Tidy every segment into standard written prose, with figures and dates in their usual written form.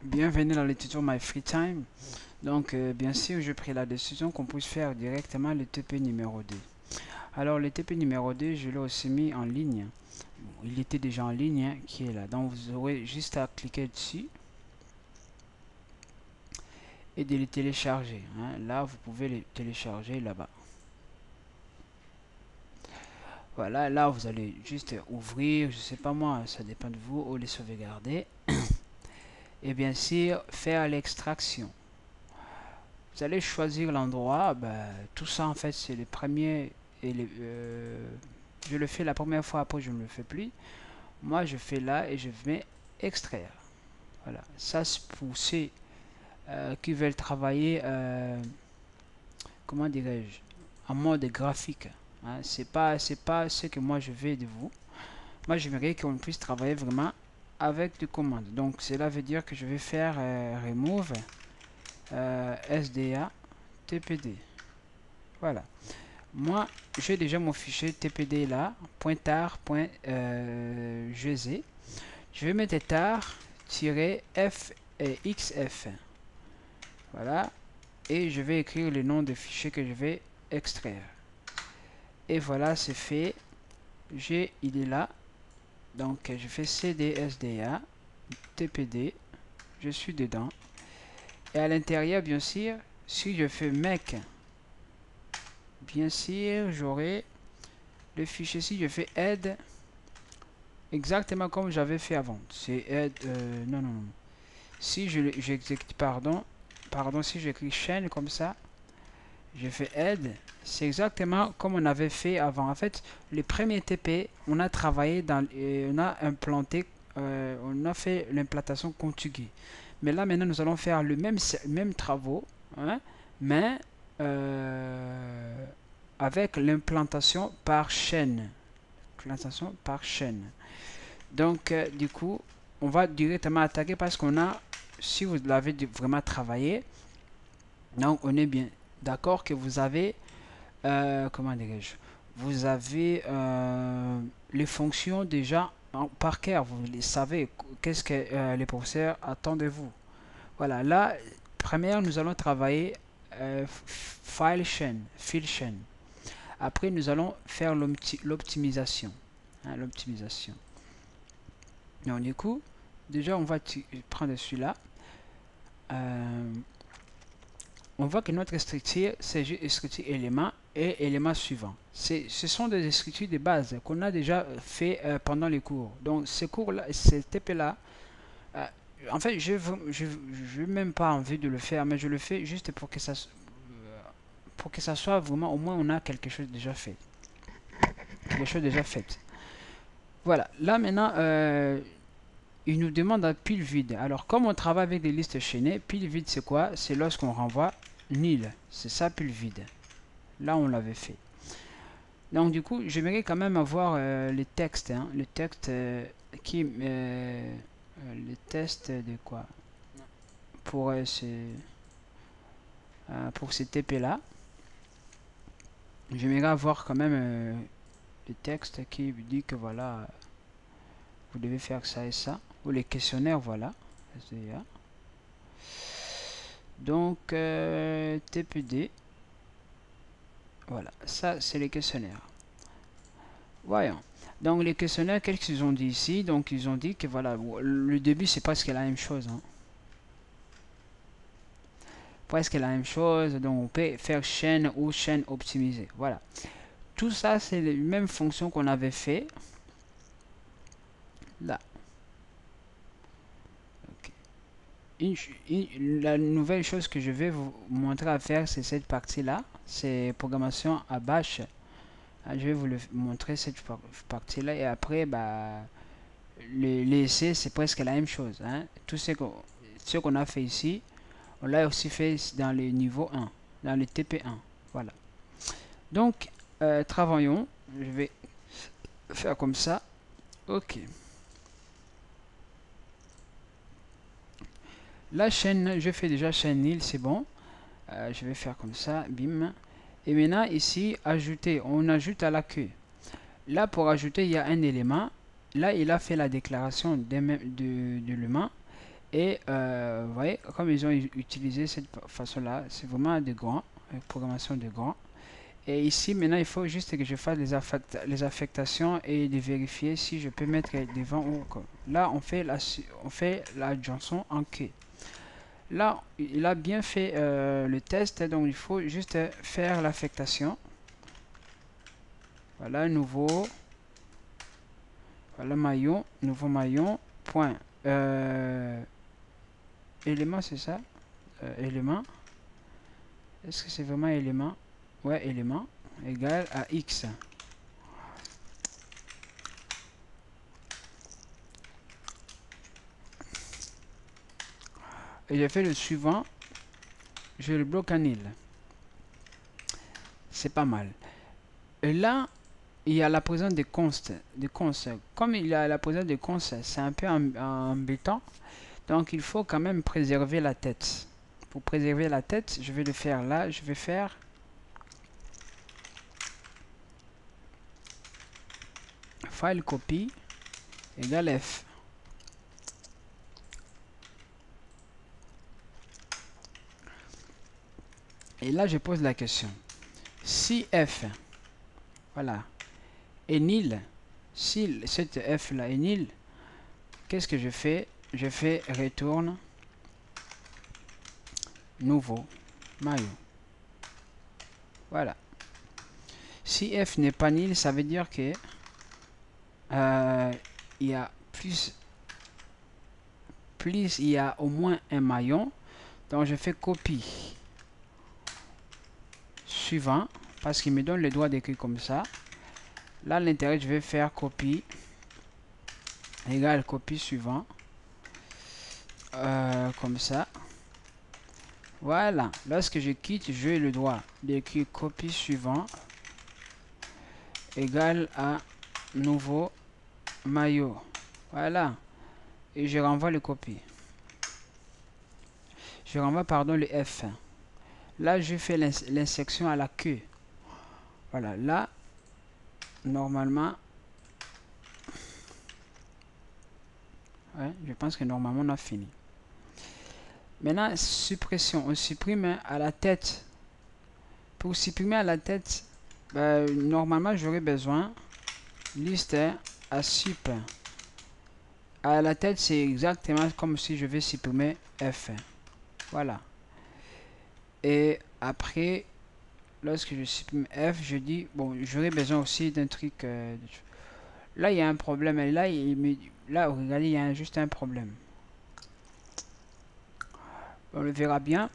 Bienvenue dans le tuto My Free Time. Donc, bien sûr, j'ai pris la décision qu'on puisse faire directement le TP numéro 2. Alors, le TP numéro 2, je l'ai aussi mis en ligne. Bon, il était déjà en ligne, hein, qui est là. Donc, vous aurez juste à cliquer dessus et de le télécharger. Hein. Là, vous pouvez le télécharger là-bas. Voilà, là, vous allez juste ouvrir, je sais pas moi, ça dépend de vous, ou les sauvegarder. Et bien sûr, faire l'extraction. Vous allez choisir l'endroit, tout ça en fait c'est le premier et je le fais la première fois, après je ne le fais plus. Moi je fais là et je vais extraire. Voilà, ça c'est pour ceux qui veulent travailler, comment dirais-je, en mode graphique. Hein. C'est pas ce que moi je veux de vous. Moi j'aimerais qu'on puisse travailler vraiment avec des commandes. Donc cela veut dire que je vais faire remove SDA TPD. Voilà. Moi, j'ai déjà mon fichier TPD là, .tar.gz. Je vais mettre tar-f-xf. Voilà. Et je vais écrire le nom de fichier que je vais extraire. Et voilà, c'est fait. Il est là. Donc, je fais cdsda, tpd. Je suis dedans. Et à l'intérieur, bien sûr, si je fais make, bien sûr, j'aurai le fichier. Si je fais add, exactement comme j'avais fait avant. C'est add, non, non, non. Si j'exécute, pardon, si j'écris chaîne comme ça, je fais add, c'est exactement comme on avait fait avant. En fait, les premiers TP, on a travaillé dans, on a implanté, on a fait l'implantation conjuguée. Mais là, maintenant, nous allons faire le même travaux, hein, mais avec l'implantation par chaîne. Implantation par chaîne. Donc, du coup, on va directement attaquer parce qu'on a, si vous l'avez vraiment travaillé, donc on est bien d'accord que vous avez, comment dirais-je, vous avez les fonctions déjà par cœur, vous les savez, qu'est-ce que les professeurs attendent de vous. Voilà, là, première, nous allons travailler file chain, fill chain. Après, nous allons faire l'optimisation. Hein, l'optimisation. Donc, du coup, déjà, on va prendre celui-là. On voit que notre structure, c'est juste structure élément et élément suivant. Ce sont des structures de base qu'on a déjà fait pendant les cours. Donc, ces cours-là, ces TP-là, en fait, je n'ai même pas envie de le faire, mais je le fais juste pour que ça soit vraiment, au moins, on a quelque chose déjà fait. Quelque chose déjà fait. Voilà. Là, maintenant, il nous demande un pile vide. Alors, comme on travaille avec des listes chaînées, pile vide, c'est quoi? C'est lorsqu'on renvoie nil. C'est ça, pile vide. Là, on l'avait fait. Donc, du coup, j'aimerais quand même avoir les textes. Hein, le texte le test de quoi? Pour ces TP-là. J'aimerais avoir quand même le texte qui dit que voilà, vous devez faire ça et ça. Ou les questionnaires, voilà. Donc, TPD. Voilà, ça c'est les questionnaires. Voyons. Donc les questionnaires, qu'est-ce qu'ils ont dit ici? Donc ils ont dit que voilà, le début c'est presque la même chose. Hein. Presque la même chose. Donc on peut faire chaîne ou chaîne optimisée. Voilà. Tout ça c'est les mêmes fonctions qu'on avait fait. Là. Okay. La nouvelle chose que je vais vous montrer à faire, c'est cette partie-là. C'est programmation à bash. Je vais vous montrer cette partie-là et après, l'essai, c'est presque la même chose. Hein. Tout ce qu'on a fait ici, on l'a aussi fait dans le niveau 1, dans le TP1. Voilà. Donc, travaillons. Je vais faire comme ça. Ok. La chaîne, je fais déjà chaîne nil, c'est bon. Je vais faire comme ça, bim. Et maintenant, ici, ajouter. On ajoute à la queue. Là, pour ajouter, il y a un élément. Là, il a fait la déclaration de l'élément. Et vous voyez, comme ils ont utilisé cette façon-là, c'est vraiment de grand, programmation de grand. Et ici, maintenant, il faut juste que je fasse les affectations et de vérifier si je peux mettre devant ou quoi. Là, on fait la chanson en queue. Là, il a bien fait le test, donc il faut juste faire l'affectation. Voilà, nouveau. Voilà, maillon, nouveau maillon, point. Élément, c'est ça? Élément. Est-ce que c'est vraiment élément? Ouais, élément égal à X. Et je fais le suivant. Je le bloque en nil. C'est pas mal. Et là, il y a la présence des const. Comme il y a la présence des const, c'est un peu embêtant. Donc, il faut quand même préserver la tête. Pour préserver la tête, je vais le faire là. Je vais faire file copy égale F. Et là, je pose la question. Si F, voilà, est nil, si cette F là est nil, qu'est-ce que je fais? Je fais retourne nouveau maillot. Voilà. Si F n'est pas nil, ça veut dire que il y a plus il y a au moins un maillon. Donc je fais copie suivant parce qu'il me donne le droit d'écrire comme ça. Là à l'intérieur je vais faire copie égale copie suivant comme ça. Voilà, lorsque je quitte, j'ai le droit d'écrire copie suivant égale à nouveau maillot. Voilà, et je renvoie le copie. Je renvoie pardon le F. Là, je fais l'insertion à la queue. Voilà, là, normalement, ouais, je pense que normalement on a fini. Maintenant, suppression. On supprime à la tête. Pour supprimer à la tête, normalement j'aurais besoin liste à sup. À la tête, c'est exactement comme si je vais supprimer F. Voilà. Et après, lorsque je supprime F, je dis, bon, j'aurais besoin aussi d'un truc. Là, il y a un problème. Et là, là, regardez, il y a juste un problème. On le verra bien.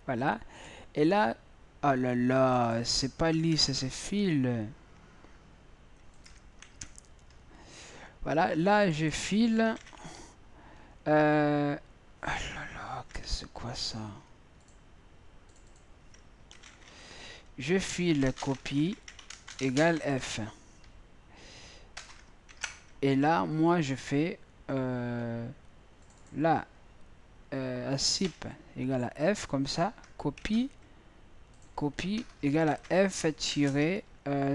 Voilà. Et là, oh là là, c'est pas lisse, c'est fil. Voilà, là, je file. Oh là là, c'est quoi ça? Je file copie égale F. Et là, moi, je fais là, asip égale à F, comme ça, copie égale à F tiré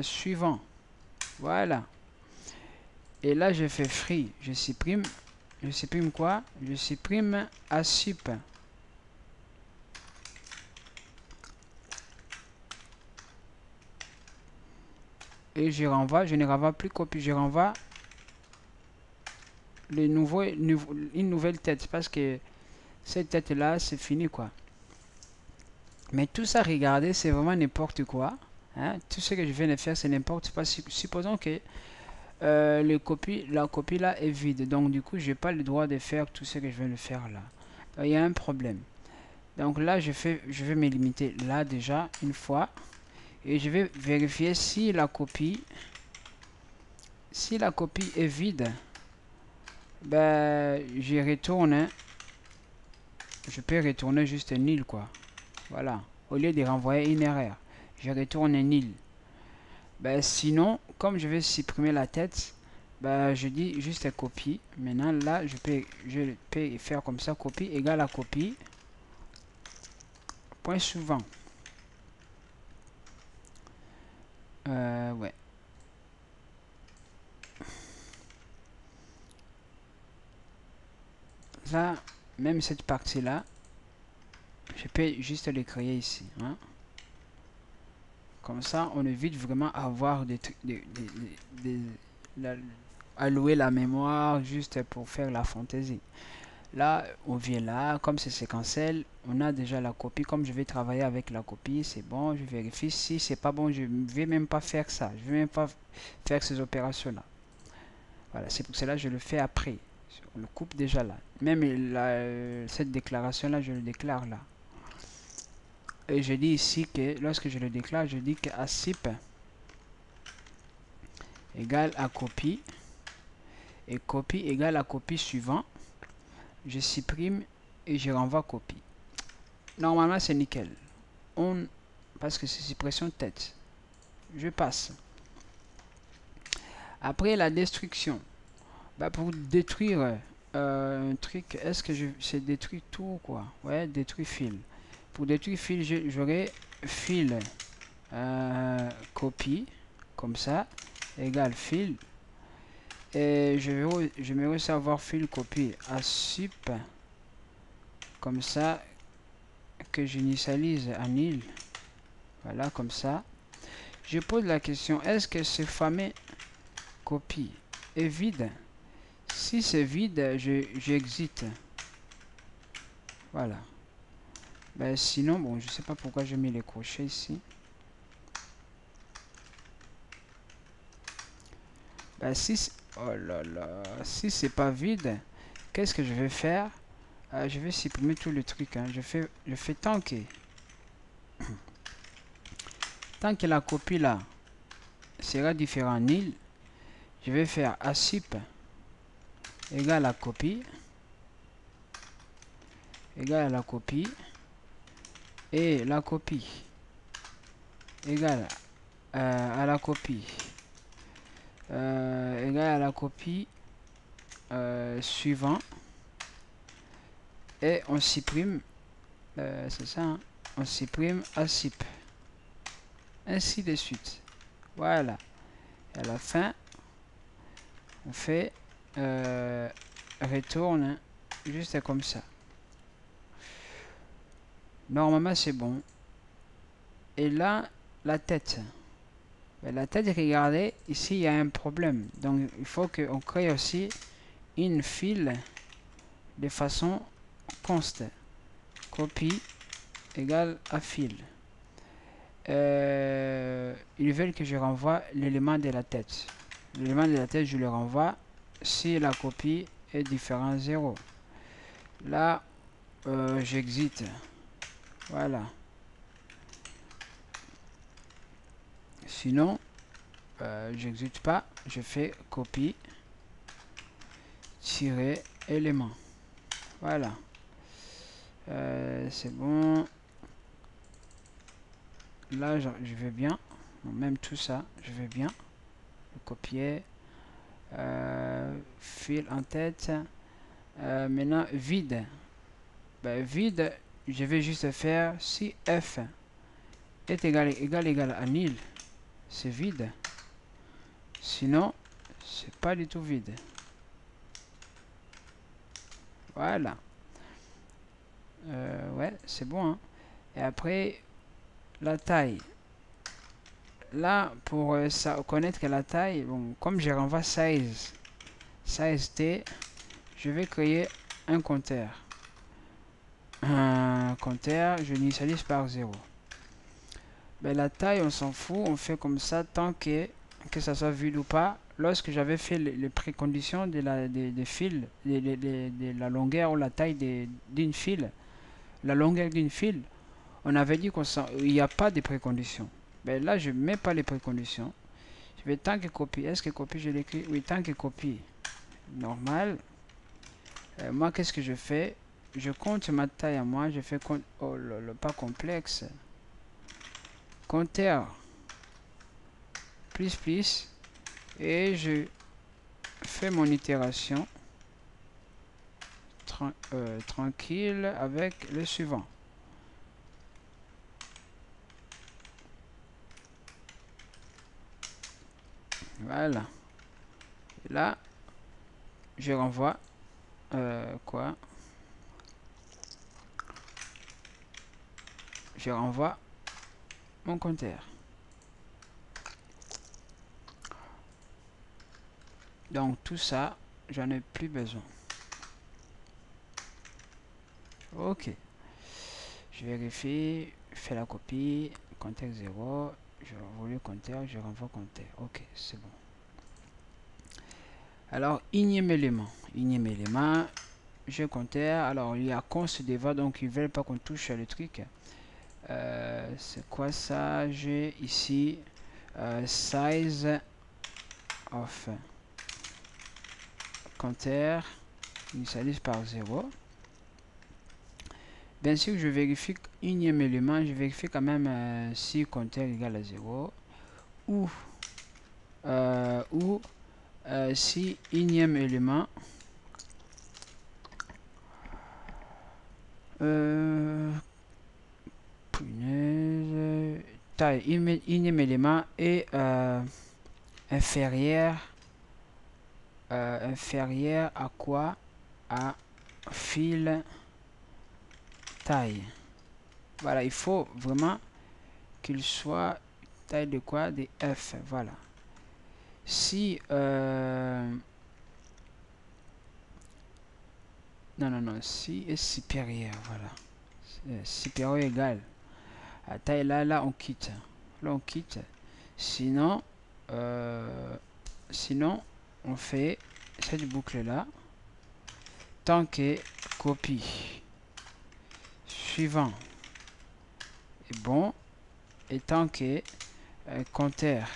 suivant. Voilà. Et là, je fais free. Je supprime quoi? Je supprime asip. Et je renvoie, je ne renvoie plus copie, je renvoie une nouvelle tête parce que cette tête là c'est fini quoi. Mais tout ça, regardez, c'est vraiment n'importe quoi, hein. Tout ce que je viens de faire c'est n'importe quoi. Supposons que la copie là est vide, donc du coup j'ai pas le droit de faire tout ce que je viens de faire là. Donc, il y a un problème. Donc là je vais me limiter là déjà une fois et je vais vérifier si la copie est vide. Je retourne, je peux retourner juste nil quoi. Voilà, au lieu de renvoyer une erreur, je retourne nil. Sinon, comme je vais supprimer la tête, je dis juste copie. Maintenant là, je peux faire comme ça, copie égale à copie. Point suivant. Ouais. là, même cette partie là, je peux juste les créer ici, hein. Comme ça on évite vraiment avoir allouer la mémoire juste pour faire la fantaisie. Là on vient là, comme c'est séquentiel, on a déjà la copie. Comme je vais travailler avec la copie, c'est bon. Je vérifie. Si c'est pas bon, je ne vais même pas faire ça, je vais même pas faire ces opérations là. Voilà, c'est pour cela que je le fais après. On le coupe déjà là. Même cette déclaration là, je le déclare là. Et je dis ici que lorsque je le déclare, je dis que ASIP égale à copie, et copie égale à copie suivant. Je supprime et je renvoie copie. Normalement c'est nickel. Parce que c'est suppression de tête. Je passe. Après la destruction, bah pour détruire un truc, est-ce que c'est détruire tout quoi? Ouais, détruire fil. Pour détruire fil, j'aurai fil copie, comme ça, égale fil. Et je vais recevoir fil copie à sup, comme ça, que j'initialise à nil. Voilà, comme ça. Je pose la question, est-ce que ce fameux copie est vide? Si c'est vide, j'exite. Voilà. Ben, sinon, bon, je sais pas pourquoi j'ai mis les crochets ici. Ben, oh là là, si c'est pas vide, qu'est-ce que je vais faire? Je vais supprimer tout le truc, hein. Je fais tanker. Tant que la copie là sera différent nil, je vais faire asip égale à copie, égale à la copie, et la copie égale à la copie, égale à la copie suivant, et on supprime, c'est ça, hein, on supprime asip, ainsi de suite. Voilà. Et à la fin, on fait retourne juste comme ça. Normalement c'est bon. Et là la tête, la tête, regardez ici il y a un problème, donc il faut qu'on crée aussi une file de façon const copie égale à file. Ils veulent que je renvoie l'élément de la tête. L'élément de la tête, je le renvoie si la copie est différent 0. Là j'exite. Voilà. Sinon j'exite pas, je fais copie tirer élément. Voilà. C'est bon. Là je vais bien. Même tout ça je vais bien le copier. Fil en tête. Maintenant vide. Vide, je vais juste faire si f est égal à nil, c'est vide. Sinon c'est pas du tout vide. Voilà. Ouais, c'est bon, hein. Et après la taille. Là, pour connaître que la taille, bon, comme je renvoie size t, je vais créer un compteur. Un compteur, je l'initialise par 0. La taille, on s'en fout, on fait comme ça tant que ça soit vide ou pas. Lorsque j'avais fait les préconditions de des fils, de la longueur ou la taille d'une file, la longueur d'une file, on avait dit qu'il n'y a pas de préconditions. Là, je ne mets pas les préconditions. Je vais tant que copie. Est-ce que copie, je l'écris? Oui, tant que copie. Normal. Moi, qu'est-ce que je fais? Je compte ma taille à moi. Je fais compte. Oh là là, pas complexe. Compteur. Plus. Et je fais mon itération. Tranquille avec le suivant. Voilà. Et là, je renvoie quoi? je renvoie mon compteur. Donc tout ça, j'en ai plus besoin. Ok. Je vérifie, je fais la copie, compteur 0, je renvoie le compteur, je renvoie compteur. Ok, c'est bon. Alors, énième élément, je compteur. Alors, il y a const deva, donc ils veulent pas qu'on touche le truc. C'est quoi ça? J'ai ici size of compteur initialise par 0. Bien sûr, je vérifie énième élément, je vérifie quand même si compteur égale à 0 ou si énième élément taille énième élément est inférieur à quoi? À fil taille. Voilà, il faut vraiment qu'il soit taille de quoi? De F. Voilà. Si non, si est supérieur, voilà. Supérieur égal à taille là on quitte. Là on quitte. Sinon on fait cette boucle là tant que copie suivant est bon et tant que compteur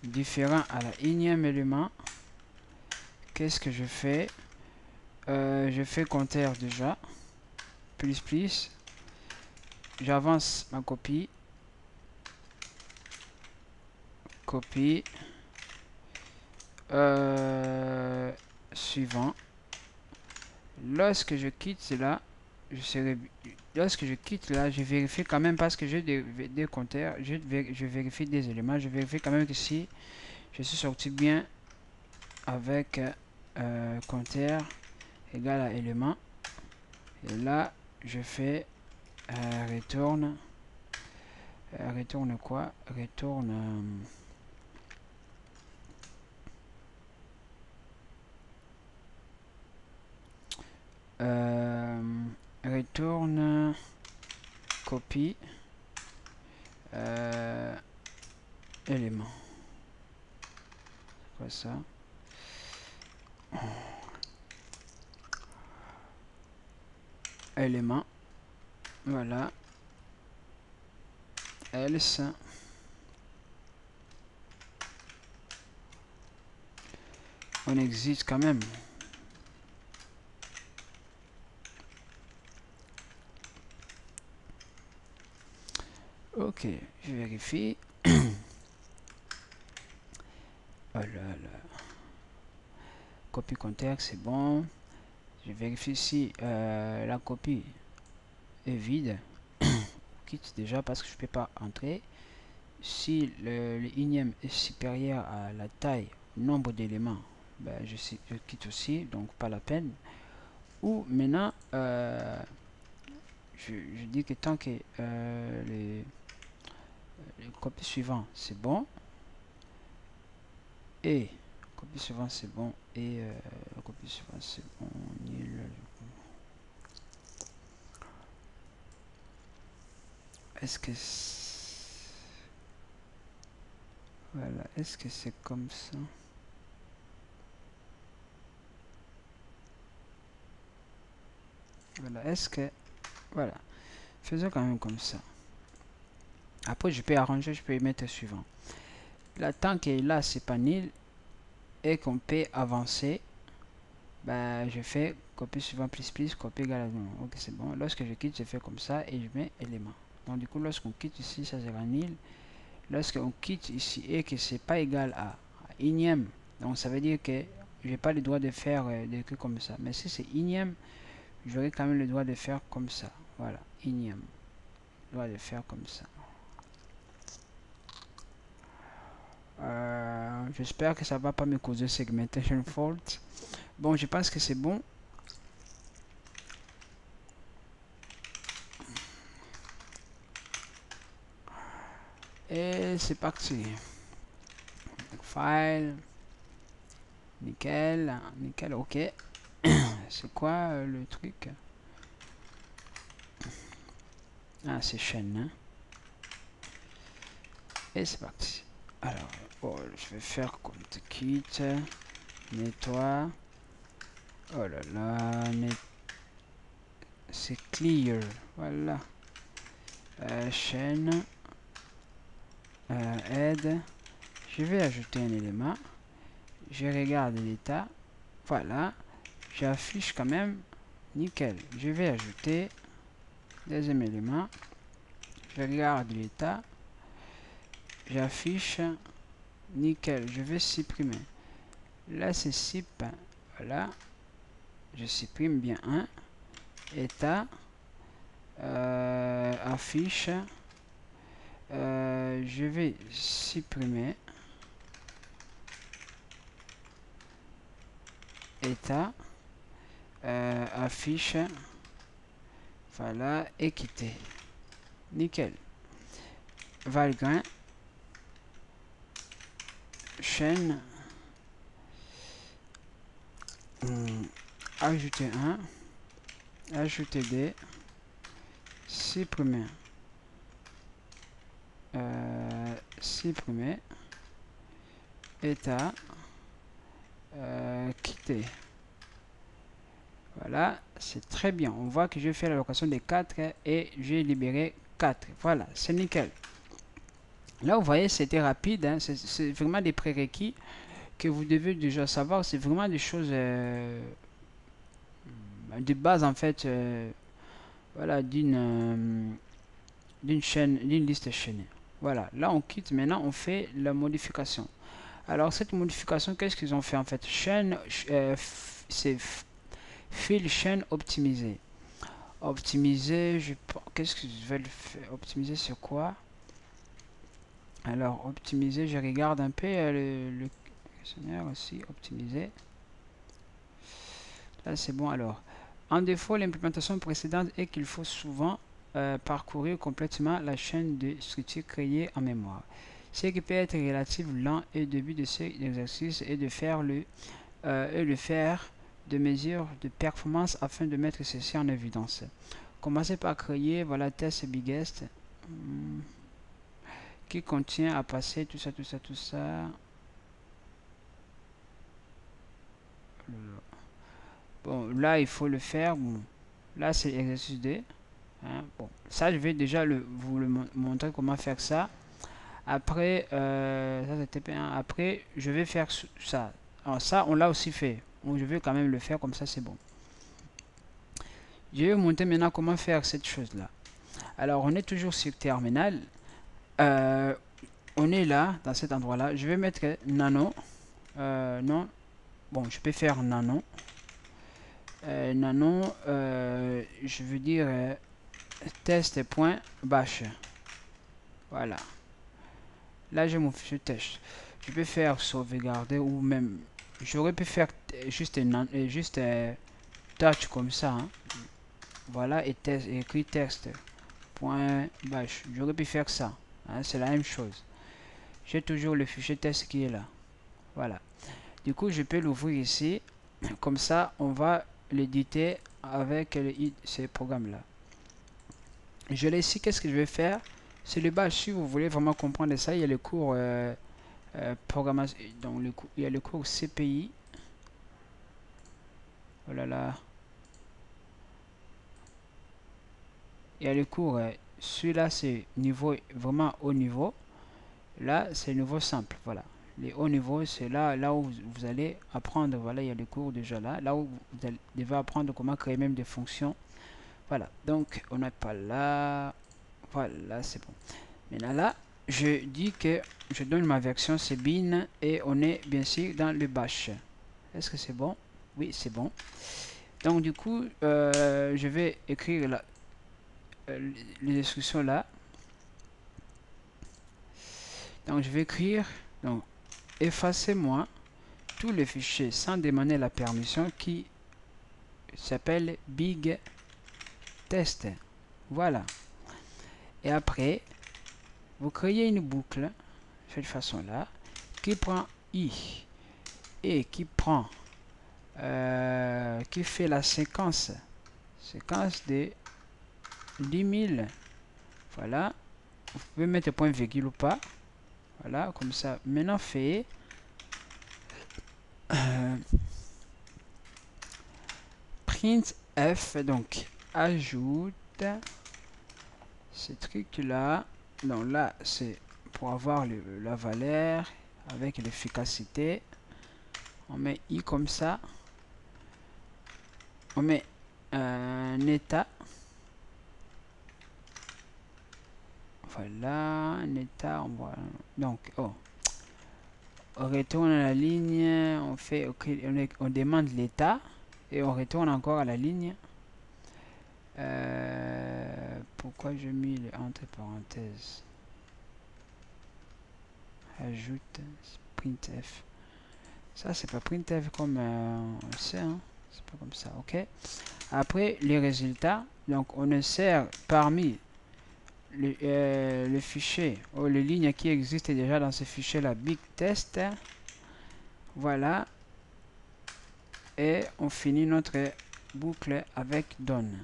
différent à la énième élément, qu'est-ce que je fais? Je fais compteur déjà plus, j'avance ma copie suivant. Lorsque je quitte là, lorsque je quitte là, je vérifie quand même parce que j'ai des compteurs, je vérifie des éléments, je vérifie quand même que si je suis sorti bien avec compteur égal à élément. Et là, je fais retourne quoi? Retourne retourne copie élément. C'est quoi ça? Élément. Voilà. Else. On existe quand même. Ok, je vérifie. Oh là là. Copie contexte, c'est bon. Je vérifie si la copie est vide. Quitte déjà parce que je ne peux pas entrer. Si le énième est supérieur à la taille, nombre d'éléments, ben je quitte aussi, donc pas la peine. Ou maintenant, je dis que tant que les copies suivantes c'est bon, et copie suivante c'est bon, et copie suivante c'est bon, nul. Est-ce que voilà, est-ce que c'est comme ça? Voilà, est-ce que voilà, faisons quand même comme ça. Après je peux arranger, je peux y mettre suivant. Là tant que là c'est pas nul et qu'on peut avancer, ben je fais copie suivant plus copie égale à non. Ok, c'est bon. Lorsque je quitte, je fais comme ça et je mets élément. Donc du coup lorsqu'on quitte ici, ça sera nul. Lorsqu'on quitte ici et que c'est pas égal à énième, donc ça veut dire que j'ai pas le droit de faire des trucs comme ça. Mais si c'est énième, j'aurai quand même le droit de faire comme ça. Voilà, énième. Le droit de faire comme ça. J'espère que ça va pas me causer segmentation fault. Bon, je pense que c'est bon. c'est parti. File. Nickel. Nickel, ok. C'est quoi le truc? Ah, c'est chaîne. Hein. Et c'est parti. Alors, oh, je vais faire comme kit. Nettoie. Oh là là. C'est clear. Voilà. Chaîne. Aide. Je vais ajouter un élément. Je regarde l'état. Voilà. J'affiche quand même. Nickel. Je vais ajouter. Deuxième élément. Je regarde l'état. J'affiche. Nickel. Je vais supprimer. Là, c'est zip. Voilà. Je supprime bien un. État. Affiche. Je vais supprimer. État. Affiche. Voilà. Et quitter. Nickel. Valgrind. Chaîne. Ajouter un. Ajouter des. Supprimer. Supprimer. État. Quitter. Voilà, c'est très bien. On voit que je fais l'allocation des 4 et j'ai libéré 4. Voilà, c'est nickel. Là, vous voyez, c'était rapide. Hein. C'est vraiment des prérequis que vous devez déjà savoir. C'est vraiment des choses de base, en fait, voilà, d'une chaîne, d'une liste chaînée. Voilà, là, on quitte. Maintenant, on fait la modification. Alors, cette modification, qu'est-ce qu'ils ont fait, en fait? Chaîne, c'est fil chaîne optimisé. Optimiser, qu'est-ce que je vais le faire? Optimiser sur quoi? Alors, optimiser, je regarde un peu le questionnaire aussi, optimiser. Là, c'est bon. Alors, en défaut, l'implémentation précédente est qu'il faut souvent parcourir complètement la chaîne de structures créées en mémoire. Ce qui peut être relativement lent et le but de cet exercice est de faire de mesures de performance afin de mettre ceci en évidence. Commencez par créer, voilà, test biggest qui contient à passer tout ça, tout ça, tout ça. Bon, là, il faut le faire. Bon, là, c'est exercice 2. Hein, bon, ça, je vais déjà vous le montrer comment faire ça. Après, ça c'était bien. Après, je vais faire ça. Alors, ça, on l'a aussi fait. Bon, je vais quand même le faire comme ça, c'est bon. Je vais vous montrer maintenant comment faire cette chose-là. Alors, on est toujours sur terminal. On est là, dans cet endroit-là. Je vais mettre nano. Non. Bon, je peux faire nano. Nano, je veux dire test.bash. Voilà. Là, j'ai mon fichier test. Je peux faire sauvegarder ou même. J'aurais pu faire juste touch comme ça. Hein. Voilà, et test, écrit test.bash. J'aurais pu faire ça. Hein, c'est la même chose. J'ai toujours le fichier test qui est là. Voilà. Du coup, je peux l'ouvrir ici. Comme ça, on va l'éditer avec ces programmes-là. Je l'ai ici. Qu'est-ce que je vais faire? C'est le bash. Si vous voulez vraiment comprendre ça, il y a le cours programmation. Donc, il y a le cours CPI. Oh là là. Il y a le cours. Celui-là, c'est niveau vraiment haut niveau. Là, c'est niveau simple. Voilà. Les hauts niveaux, c'est là où vous allez apprendre. Voilà, il y a le cours déjà là. Là où vous devez apprendre comment créer même des fonctions. Voilà. Donc, on n'est pas là. Voilà, c'est bon. Maintenant là, je dis que je donne ma version, c'est bin. Et on est bien sûr dans le bash. Est-ce que c'est bon? Oui, c'est bon. Donc, du coup, je vais écrire les instructions là. Donc, je vais écrire. Donc, effacez-moi tous les fichiers sans demander la permission qui s'appelle big test. Voilà. Et après, vous créez une boucle de cette façon là, qui prend i et qui prend qui fait la séquence de 10 000. Voilà, vous pouvez mettre point virgule ou pas. Voilà, comme ça. Maintenant fait printf, donc ajoute ce truc là. Donc là c'est pour avoir la valeur avec l'efficacité. On met i comme ça. On met un état. Voilà, un état. On voit. Donc, on retourne à la ligne. On fait, okay, on demande l'état et on retourne encore à la ligne. Pourquoi je mis le entre parenthèses? Ajoute printf. Ça c'est pas printf comme on sait, hein. C'est pas comme ça, ok. Après les résultats, donc on insère parmi le fichier ou les lignes qui existent déjà dans ce fichier là, big test. Voilà, et on finit notre boucle avec done.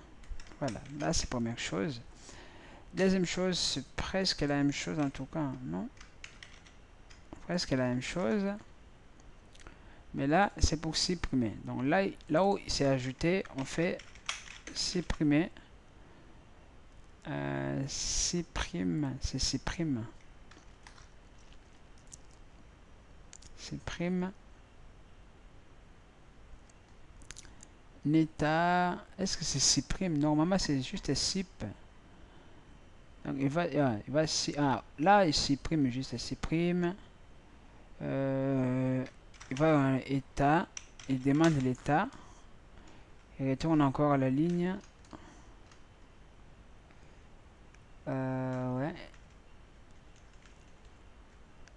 Voilà, là c'est la première chose. Deuxième chose, c'est presque la même chose en tout cas, non? Presque la même chose. Mais là, c'est pour supprimer. Donc là où c'est ajouté, on fait supprimer. Supprime, c'est supprime. Supprime. Neta. Est-ce que c'est supprime? Normalement, c'est juste sip. Donc il va là, il supprime juste supprime. Il va dans état. Il demande l'état. Il retourne encore à la ligne. Ouais.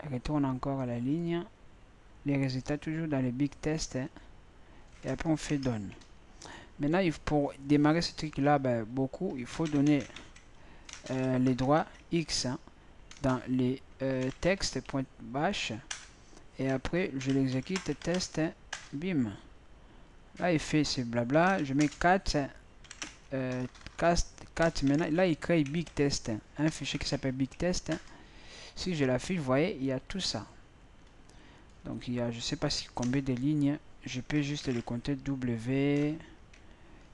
Il retourne encore à la ligne. Les résultats toujours dans les big tests. Hein. Et après on fait done. Maintenant, pour démarrer ce truc là, beaucoup, il faut donner les droits X hein, dans les textes.bash. Et après, je l'exécute test. Hein, bim. Là, il fait ce blabla. Je mets 4. 4 maintenant. Là, il crée big test. Un fichier qui s'appelle big test. Si je l'affiche, vous voyez, il y a tout ça. Donc, il y a, je sais pas si combien de lignes. Je peux juste le compter W,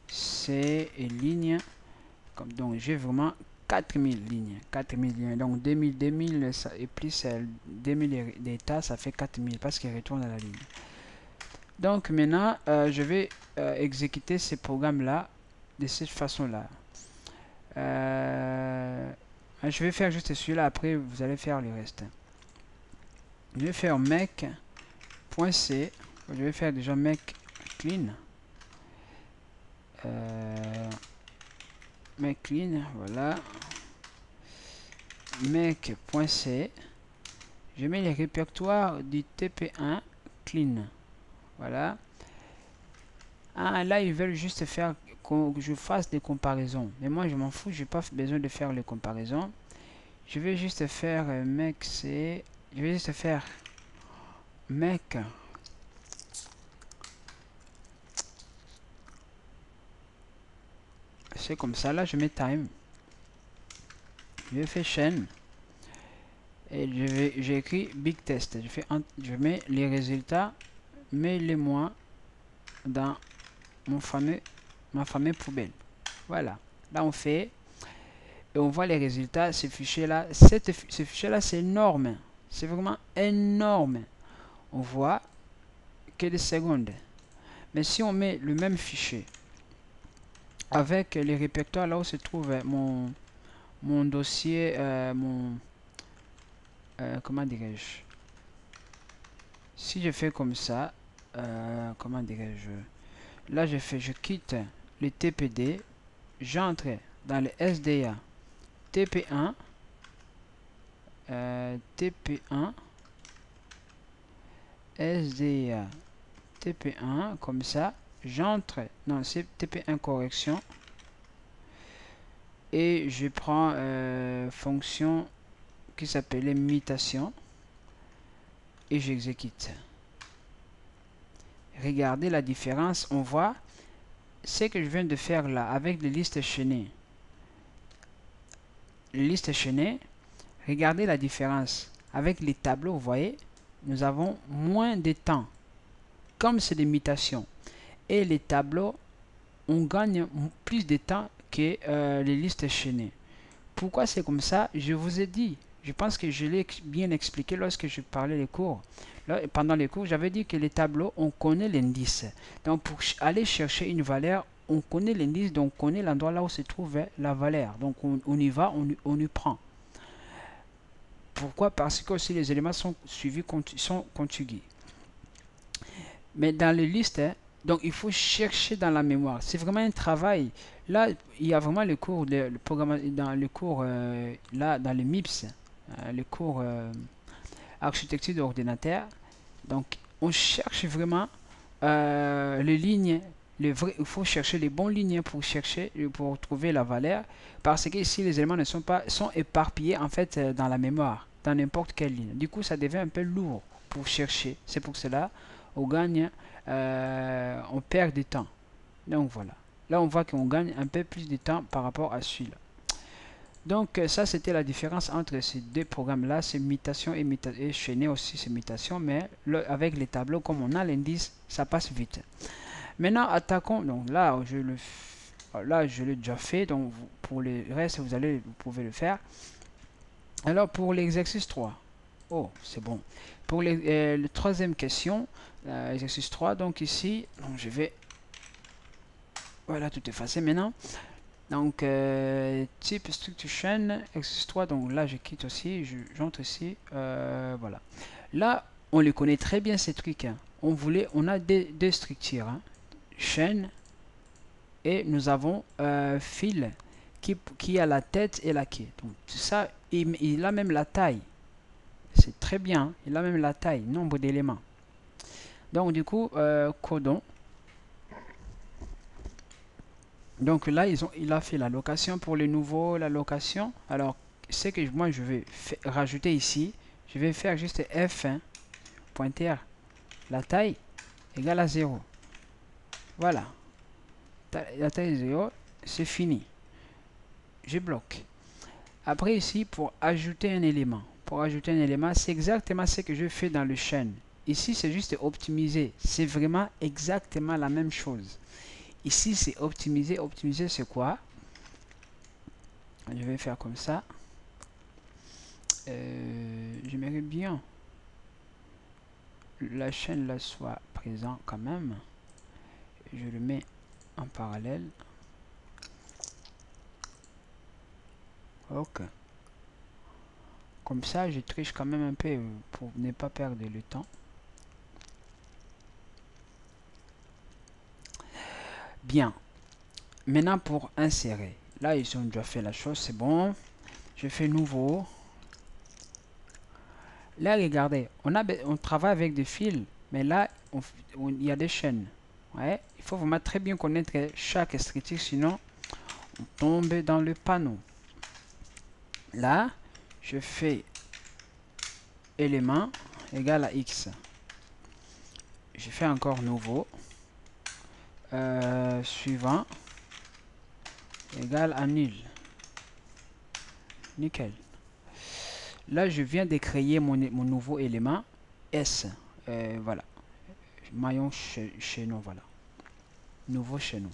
C et ligne. Comme, donc, j'ai vraiment 4000 lignes. 4000 lignes. Donc, 2000 ça, et plus 2000 d'état, ça fait 4000 parce qu'il retourne à la ligne. Donc, maintenant, je vais exécuter ces programmes-là de cette façon-là. Je vais faire juste celui-là, après vous allez faire le reste. Je vais faire make.c. Je vais faire déjà make clean. Make clean, voilà. Make.c. Je mets les répertoires du TP1 clean. Voilà. Ah, là, ils veulent juste faire que je fasse des comparaisons. Mais moi, je m'en fous, je n'ai pas besoin de faire les comparaisons. Je vais juste faire make c. Je vais juste faire make. C'est comme ça. Là, je mets time. Je fais chaîne. Et j'écris big test. Je mets les résultats, mais les moins dans ma fameuse poubelle. Voilà. Là, on fait. Et on voit les résultats. Ce fichier-là, ce fichier-là, c'est énorme. C'est vraiment énorme. On voit quelques secondes. Mais si on met le même fichier avec les répertoires, là où se trouve mon dossier, comment dirais-je, si je fais comme ça, comment dirais-je, là je quitte le TPD, j'entre dans le SDA TP1, TP1, SDA TP1, comme ça, j'entre dans c'est TP1 correction et je prends fonction qui s'appelait mutation. et j'exécute. Regardez la différence, on voit ce que je viens de faire là avec les listes chaînées. Les listes chaînées, regardez la différence. Avec les tableaux, vous voyez, nous avons moins de temps, comme c'est des mutations. Et les tableaux, on gagne plus de temps que les listes chaînées. Pourquoi c'est comme ça? Je vous ai dit, je pense que je l'ai bien expliqué lorsque je parlais des cours. Là, pendant les cours, j'avais dit que les tableaux, on connaît l'indice. Donc, pour aller chercher une valeur, on connaît l'indice, donc on connaît l'endroit là où se trouve la valeur. Donc, on y va, on y prend. Pourquoi? Parce que aussi les éléments sont suivis, sont conjugués. Mais dans les listes, donc il faut chercher dans la mémoire. C'est vraiment un travail. Là, il y a vraiment le cours, le programme, dans le cours, là, dans les MIPS, le cours architecture d'ordinateur. Donc, on cherche vraiment les lignes. Il faut chercher les bons lignes pour chercher, pour trouver la valeur. Parce que ici, les éléments ne sont pas, sont éparpillés en fait dans la mémoire, dans n'importe quelle ligne. Du coup, ça devient un peu lourd pour chercher. C'est pour cela on gagne, on perd du temps. Donc voilà. Là, on voit qu'on gagne un peu plus de temps par rapport à celui-là. Donc ça, c'était la différence entre ces deux programmes-là. C'est mutation et chaîné aussi, c'est mutation. Mais avec les tableaux, comme on a l'indice, ça passe vite. Maintenant, attaquons. Donc là, je l'ai déjà fait. Donc pour le reste, vous pouvez le faire. Alors pour l'exercice 3. Oh, c'est bon. Pour la troisième question, exercice 3, donc ici, donc je vais... Voilà, tout effacé maintenant. Donc, type structure chaîne, exercice 3, donc là, je quitte aussi, j'entre ici, voilà. Là, on les connaît très bien, ces trucs. Hein. On a deux structures, hein. Chaîne, et nous avons fil qui a la tête et la queue. Donc, tout ça, il a même la taille. C'est très bien, hein. Il a même la taille, nombre d'éléments. Donc du coup, codons. Donc là, il a fait la location pour les nouveaux, la location. Alors, c'est que moi, je vais rajouter ici. Je vais faire juste F1, pointeur, la taille égale à 0. Voilà. La taille est 0, c'est fini. Je bloque. Après ici, pour ajouter un élément. Pour ajouter un élément, c'est exactement ce que je fais dans le chaîne. Ici, c'est juste optimiser. C'est vraiment exactement la même chose. Ici, c'est optimiser. Optimiser, c'est quoi? Je vais faire comme ça. J'aimerais bien la chaîne là soit présent quand même. Je le mets en parallèle. Ok. Comme ça, je triche quand même un peu pour ne pas perdre le temps. Bien. Maintenant, pour insérer. Là, ils ont déjà fait la chose, c'est bon. Je fais nouveau. Là, regardez, on travaille avec des fils, mais là, il y a des chaînes. Ouais, il faut vraiment très bien connaître chaque structure, sinon on tombe dans le panneau. Là, je fais élément égal à x. Je fais encore nouveau. Suivant égal à nul. Nickel. Là, je viens de créer mon nouveau élément S. Voilà. Maillon chaînon, voilà. Nouveau chaînon.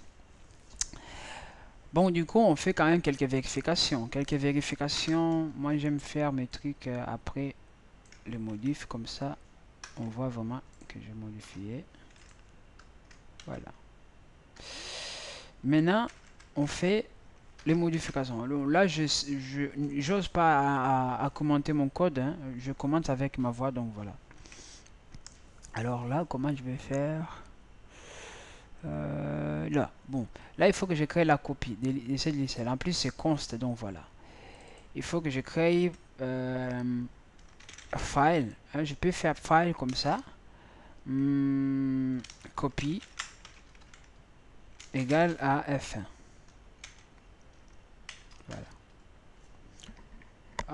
Bon, du coup, on fait quand même quelques vérifications. Quelques vérifications. Moi, j'aime faire mes trucs après le modif. Comme ça, on voit vraiment que j'ai modifié. Voilà. Maintenant, on fait les modifications. Alors, là, j'ose pas à commenter mon code. Hein. Je commente avec ma voix, donc voilà. Alors là, comment je vais faire? Là, bon. Là, il faut que je crée la copie de cette liste. En plus, c'est const, donc voilà. Il faut que je crée file. Hein, je peux faire file comme ça. Copie égale à F1. Voilà.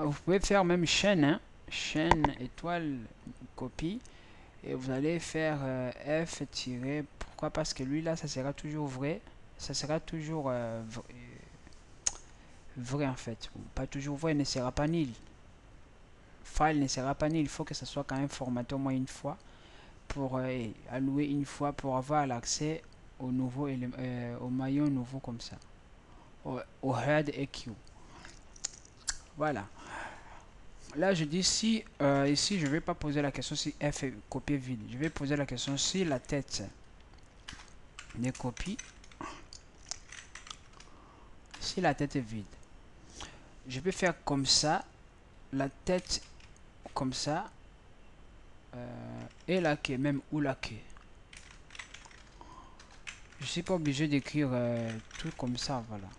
Vous pouvez faire même chaîne. Hein, chaîne étoile copie. Et vous allez faire F tirer. Pourquoi? Parce que lui là, ça sera toujours vrai. Ça sera toujours vrai en fait. Pas toujours vrai, il ne sera pas nul. File ne sera pas nul. Il faut que ça soit quand même formaté au moins une fois. Pour allouer une fois pour avoir l'accès au nouveau au maillon nouveau comme ça. Au head EQ. Voilà. Là, je dis si, ici, je ne vais pas poser la question si F est copié vide. Je vais poser la question si la tête des copies, si la tête est vide. Je vais faire comme ça, la tête comme ça, et la queue, même ou la queue. Je ne suis pas obligé d'écrire tout comme ça, voilà.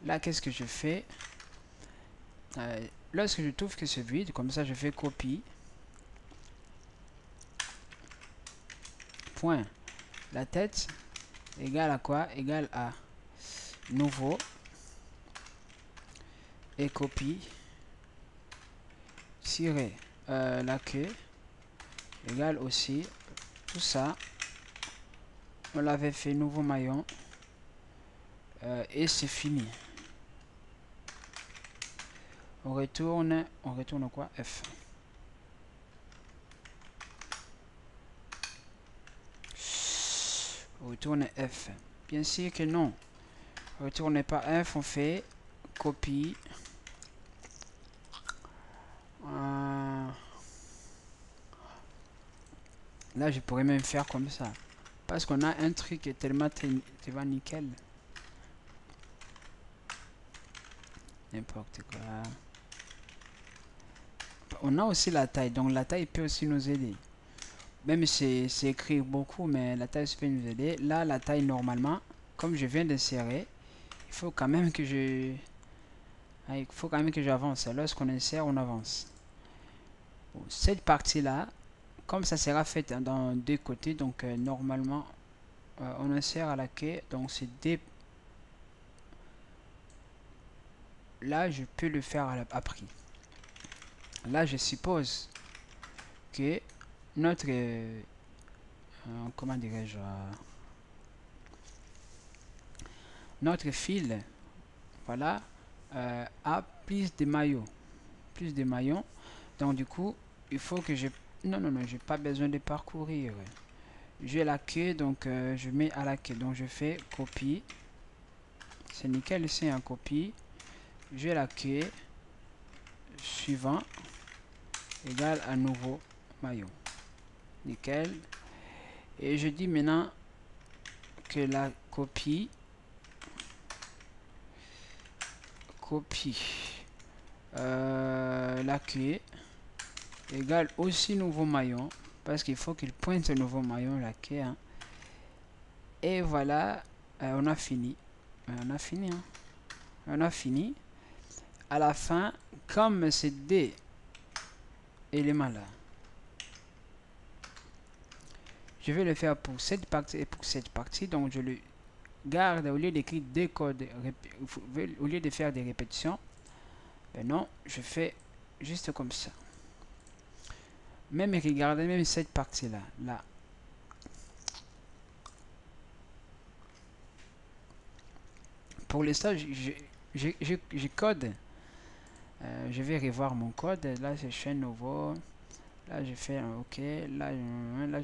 Là, qu'est-ce que je fais? Lorsque je trouve que c'est vide, comme ça, je fais copie. Point. La tête égale à quoi? Égale à nouveau. Et copie. Tirer la queue. Égale aussi. Tout ça. On l'avait fait nouveau maillon. Et c'est fini. On retourne quoi? F. On retourne F. Bien sûr que non. Retournez pas F, on fait copie. Là, je pourrais même faire comme ça. Parce qu'on a un truc qui est tellement nickel. N'importe quoi. On a aussi la taille. Donc la taille peut aussi nous aider. Même si c'est écrit beaucoup, mais la taille peut nous aider. Là, la taille normalement, comme je viens d'insérer, il faut quand même que j'avance. Lorsqu'on insère, on avance. Bon, cette partie-là, comme ça sera fait dans deux côtés, donc normalement, on insère à la quai. Donc c'est des... Là, je peux le faire après. Là, je suppose que notre... comment dirais-je? Notre fil, voilà, a plus de maillots. Plus de maillons. Donc du coup, il faut que je... Non, j'ai pas besoin de parcourir. J'ai la queue, donc je mets à la queue. Donc je fais copie. C'est nickel, c'est un copie. J'ai la queue. Suivant. Égale à nouveau maillon. Nickel. Et je dis maintenant que la copie. La queue égale aussi nouveau maillon. Parce qu'il faut qu'il pointe un nouveau maillon, la queue. Hein. Et voilà, on a fini. On a fini. Hein. On a fini. À la fin, comme ces deux éléments là, je vais le faire pour cette partie et pour cette partie. Donc je le garde au lieu d'écrire des codes, au lieu de faire des répétitions. Ben non, je fais juste comme ça. Même regardez, même cette partie là, là. Pour l'instant, je code. Je vais revoir mon code. Là, c'est chaîne nouveau. Là, je fais un OK. Là,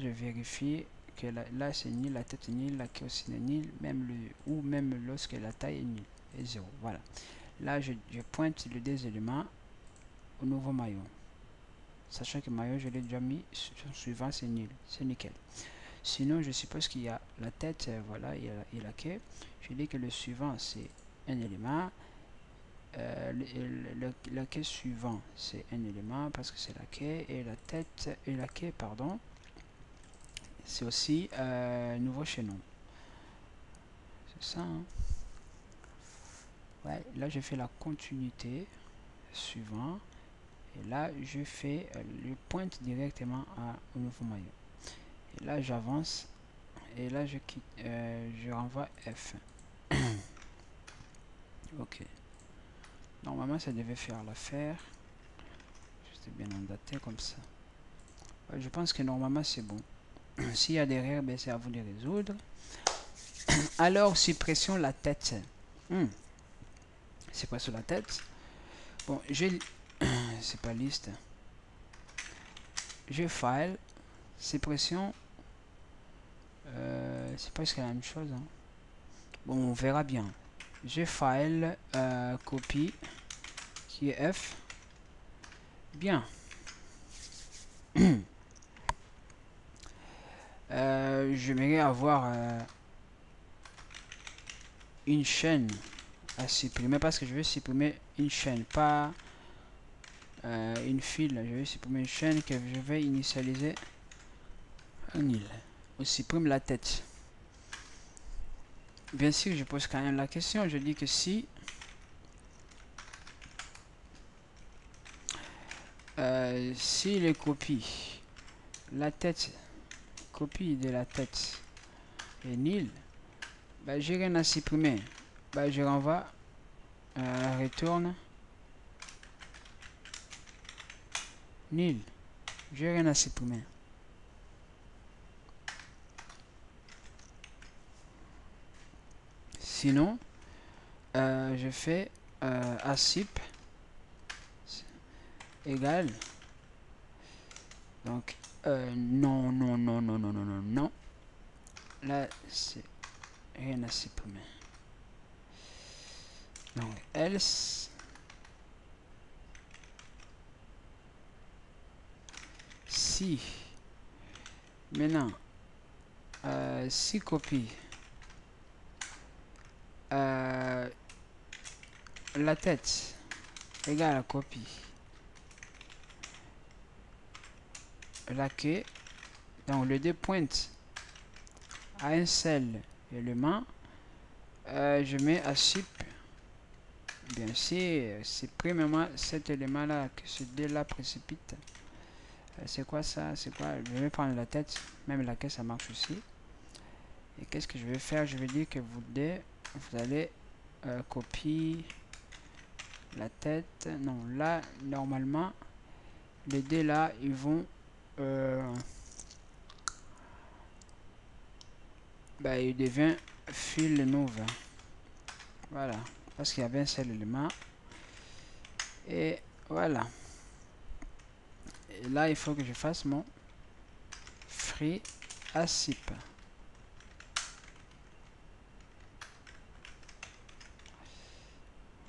je vérifie que là, c'est nul. La tête est nulle. La queue aussi est nulle. Ou même lorsque la taille est nulle. Et 0. Voilà. Là, je pointe les deux éléments au nouveau maillon. Sachant que maillon, je l'ai déjà mis. Suivant, c'est nul. C'est nickel. Sinon, je suppose qu'il y a la tête. Voilà, il y a la queue. Je dis que le suivant, c'est un élément. La quai suivant, c'est un élément parce que c'est la quai. Et la tête et la quai, pardon, c'est aussi nouveau chaînon. C'est ça. Hein? Ouais, là, je fais la continuité suivant. Et là, je fais le pointe directement au nouveau maillon. Et là, j'avance. Et là, je quitte. Je renvoie F. Ok. Normalement, ça devait faire l'affaire. Juste c'est bien daté comme ça. Je pense que normalement c'est bon. S'il y a des erreurs, ben c'est à vous de résoudre. Alors, suppression la tête. Suppression la tête. Bon, j'ai... c'est pas liste. Je file. Suppression. C'est presque la même chose. Hein. Bon, on verra bien. Je file. Copie. Qui est F. Bien. J'aimerais avoir une chaîne à supprimer parce que je vais supprimer une chaîne, pas une file. Je vais supprimer une chaîne que je vais initialiser un île. On supprime la tête. Bien sûr, je pose quand même la question. Je dis que si si les copies, la tête, copie de la tête est nil, bah, j'ai rien à supprimer. Bah, je renvoie retourne nil. J'ai rien à supprimer. Sinon, je fais asip égale. Donc, non, non, non, non, non, non, non, non. Là, c'est rien à supprimer. Donc, else. Si. Maintenant, si copie. La tête égale à copie. La queue. Donc, le 2 pointe à un seul élément. Je mets à sup. Bien sûr, c'est premièrement cet élément là que ce dé là précipite. C'est quoi ça? C'est quoi? Je vais prendre la tête. Même la queue, ça marche aussi. Et qu'est-ce que je vais faire? Je vais dire que vous allez copier la tête. Non, là, normalement, les dés là, ils vont... bah, il devient fil nouveau. Voilà. Parce qu'il y avait un seul élément. Et voilà. Et là, il faut que je fasse mon free asip.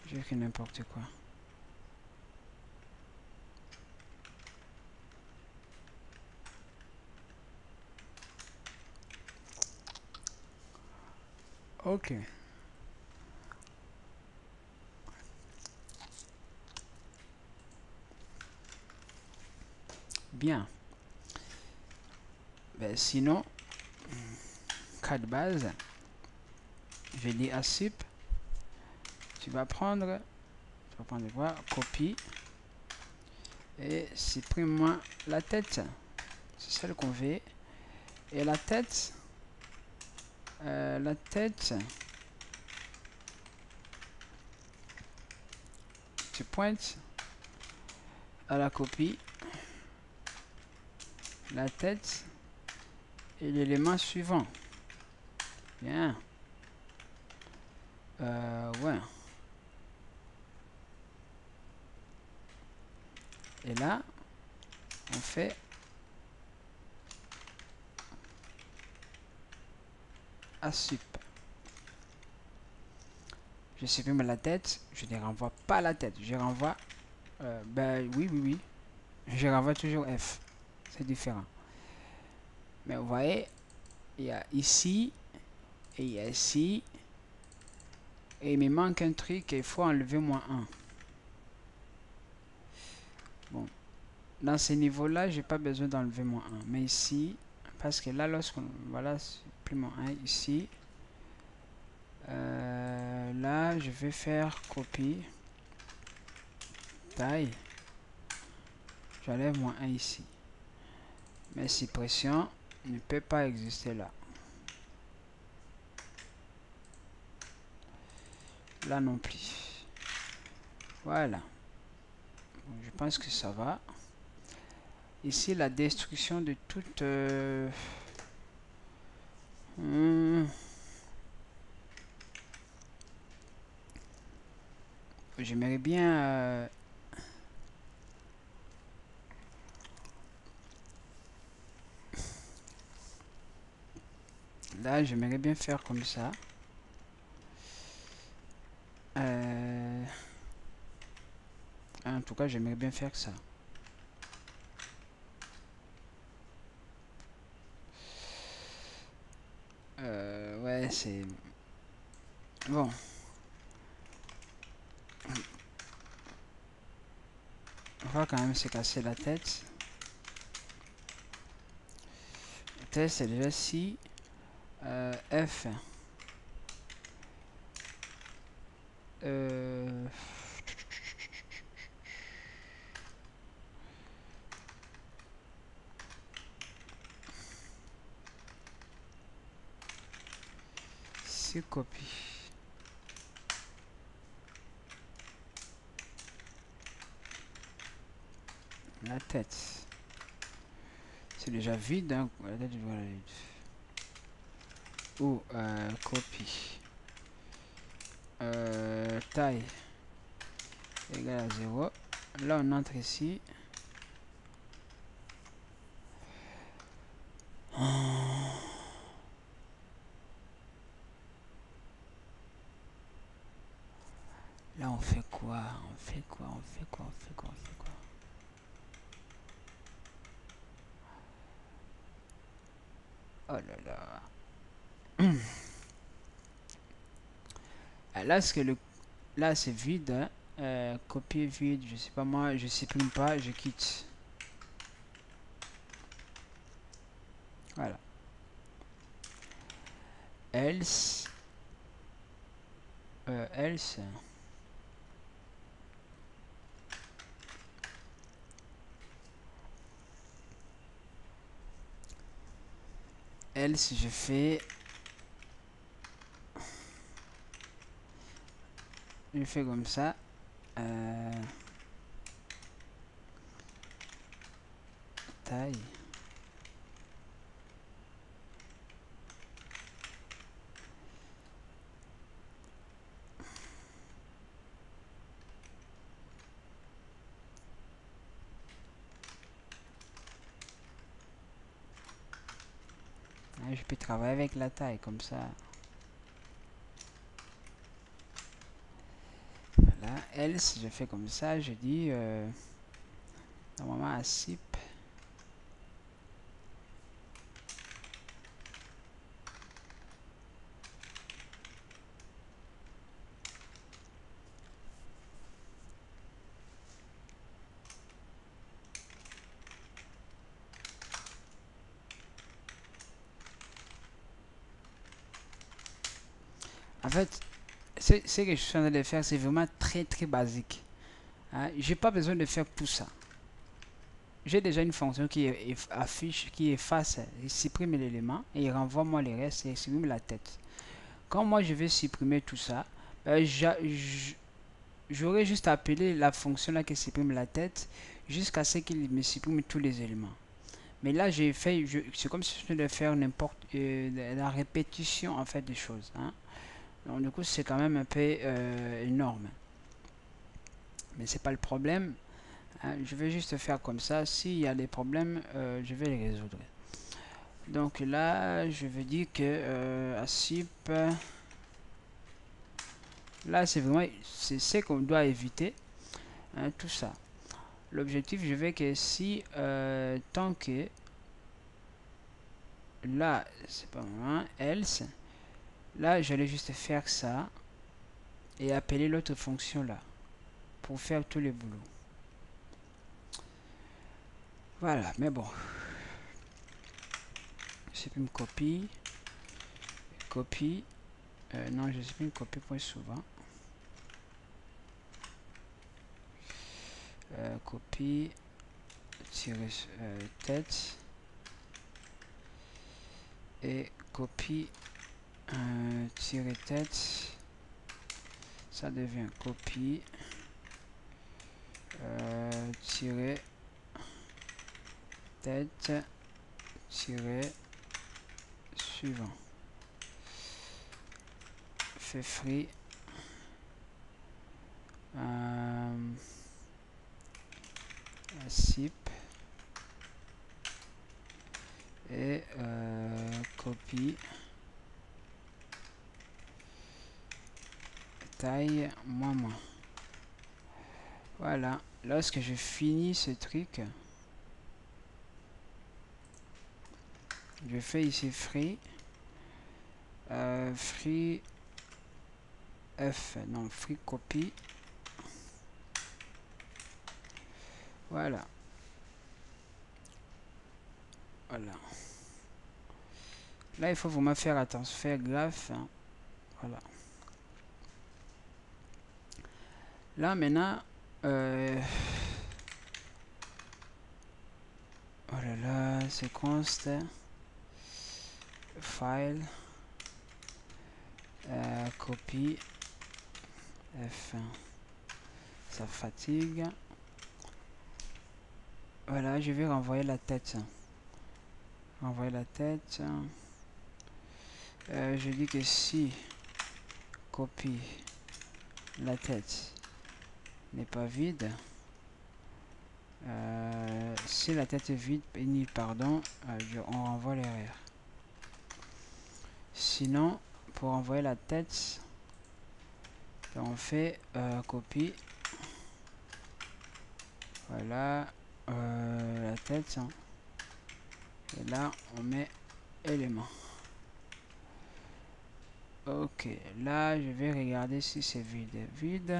J'ai écrit n'importe quoi. Ok. Bien. Ben, sinon, cas de base, je dis asip. Tu vas prendre quoi? Copie. Et supprime-moi la tête. C'est celle qu'on veut. Et la tête, tu pointes à la copie, la tête et l'élément suivant. Bien. Ouais. Et là, on fait assup. Je supprime la tête, je ne renvoie pas la tête, je renvoie, ben oui, oui, oui, je renvoie toujours F, c'est différent. Mais vous voyez, il y a ici, et il y a ici, et il me manque un truc, il faut enlever -1. Bon, dans ces niveaux-là, j'ai pas besoin d'enlever -1, mais ici, parce que là, lorsqu'on, voilà, plus -1 ici, là, je vais faire copie, taille, j'enlève -1 ici. Mais suppression ne peut pas exister là. Là non plus. Voilà. Bon, je pense que ça va. ici la destruction de toute j'aimerais bien là j'aimerais bien faire comme ça. En tout cas j'aimerais bien faire ça. Ouais, c'est bon. On va quand même se casser la tête. Test c'est déjà si F si copie la tête. C'est déjà vide, hein. La tête, voilà. Ou copie taille égale à 0. Là on entre ici. Là on fait quoi? On fait quoi? On fait quoi? On fait quoi? On fait quoi? Oh là là. Ah, là ce que le là c'est vide, hein. Copier vide, je sais pas moi, je supprime pas, je quitte. Voilà. Else else je fais comme ça. Taille je peux travailler avec la taille comme ça. Voilà. Else je fais comme ça, je dis normalement à SIP. En fait, ce que je suis en train de faire, c'est vraiment très basique. Hein? J'ai pas besoin de faire tout ça. J'ai déjà une fonction qui affiche, qui efface, il supprime l'élément et il renvoie moi les restes et il supprime la tête. Quand moi je vais supprimer tout ça, j'aurais juste appelé la fonction là qui supprime la tête jusqu'à ce qu'il me supprime tous les éléments. Mais là j'ai fait, c'est comme si je venais de faire n'importe la répétition en fait des choses. Hein. Donc du coup c'est quand même un peu énorme. Mais c'est pas le problème. Hein. Je vais juste faire comme ça. S'il y a des problèmes, je vais les résoudre. Donc là, je vais dire que ASIP, là c'est vraiment c'est ce qu'on doit éviter. Hein, tout ça. L'objectif, je vais que si tant que là, c'est pas moi, else, là j'allais juste faire ça et appeler l'autre fonction là pour faire tous les boulots. Voilà, mais bon. Je supprime copie. Copie. Non, je supprime copie point souvent. Copie. Tirer tête. Et copie. Tirer tête. Ça devient copie. Tirer tête tirer suivant. Fait free. Zip. Et copie. Taille moins. Voilà. Lorsque je finis ce truc, je fais ici free. Free F. Non, free copy. Voilà. Voilà. Là, il faut vraiment faire attention, faire gaffe. Hein. Voilà. Là, maintenant, oh là là, séquence, file, copie, F1. Ça fatigue. Voilà, je vais renvoyer la tête. Renvoyer la tête. Je dis que si copie la tête n'est pas vide, si la tête est vide, pardon, on renvoie l'erreur. Sinon, pour envoyer la tête, on fait copie. Voilà, la tête. Hein. Et là, on met élément. Ok, là, je vais regarder si c'est vide. Vide.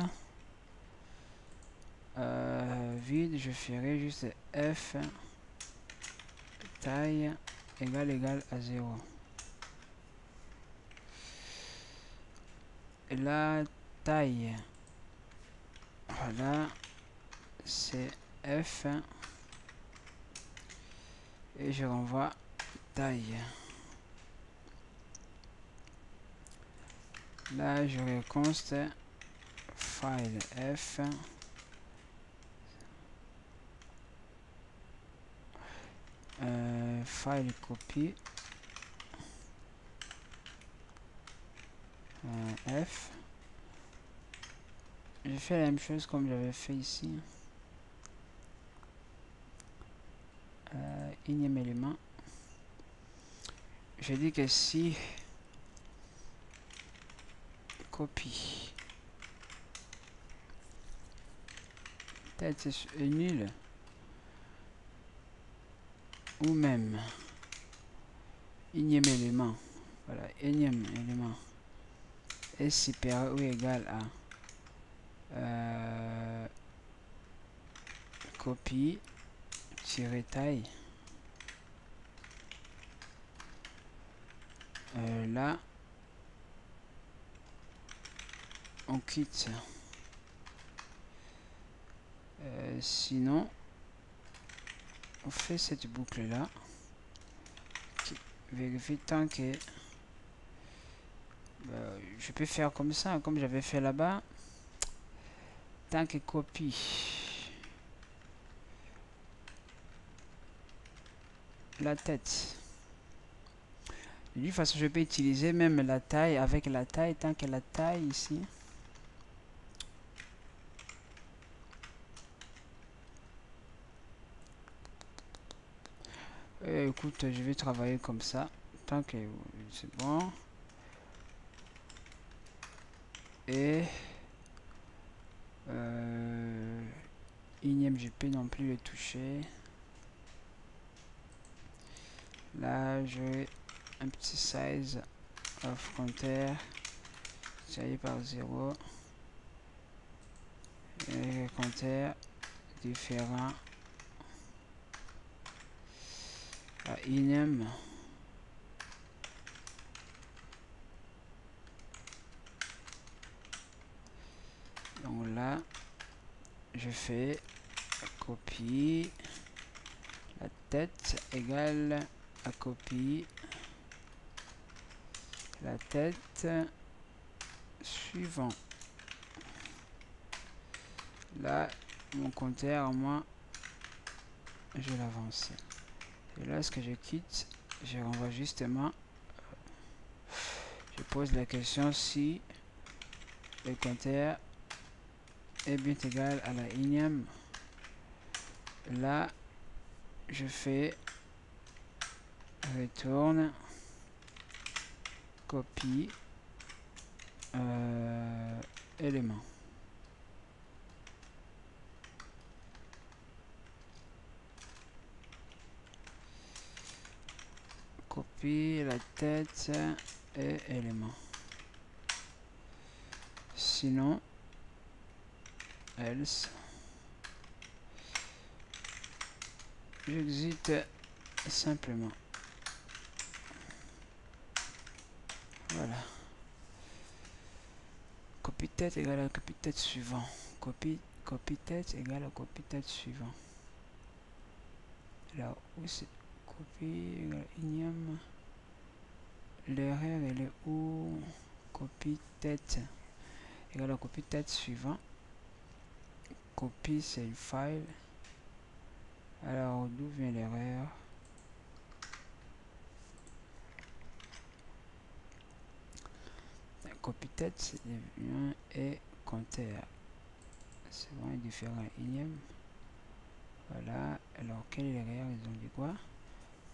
Vide, je ferai juste F taille égale à 0. Et la taille, voilà, c'est F et je renvoie taille. Là, je reconste file F. File copie F. Je fais la même chose comme j'avais fait ici. Énième élément. Je dis que si copie tête est nulle ou même énième élément, voilà, énième élément est supérieur ou égal à copie tirer taille. Là, on quitte. Sinon, on fait cette boucle là qui vérifie tant que je peux faire comme ça, comme j'avais fait là-bas, tant que copie la tête. De toute façon, je peux utiliser même la taille avec la taille tant que la taille ici. Écoute, je vais travailler comme ça tant que c'est bon. Et énième, je peux non plus le toucher. Là, je vais un petit size of counter tiré par 0 et compteur différent à inem. Donc là, je fais copie la tête égale à copie la tête suivant. Là, mon compteur, moi, je l'avance. Et lorsque je quitte, je renvoie justement, je pose la question si le compteur est bien égal à la énième. Là, je fais retourne, copie, élément. Copie la tête et élément. Sinon, else, j'exite simplement. Voilà. Copie tête égale à copie tête suivant. Copie tête égale à copie tête suivant. Là où c'est copie égale énième. L'erreur elle est où? Copie tête égale à copie tête suivant. Copie c'est le file. Alors d'où vient l'erreur? Copie tête c'est devient et compteur. C'est vraiment différent. Énième. Voilà. Alors quelle est l'erreur? Ils ont dit quoi?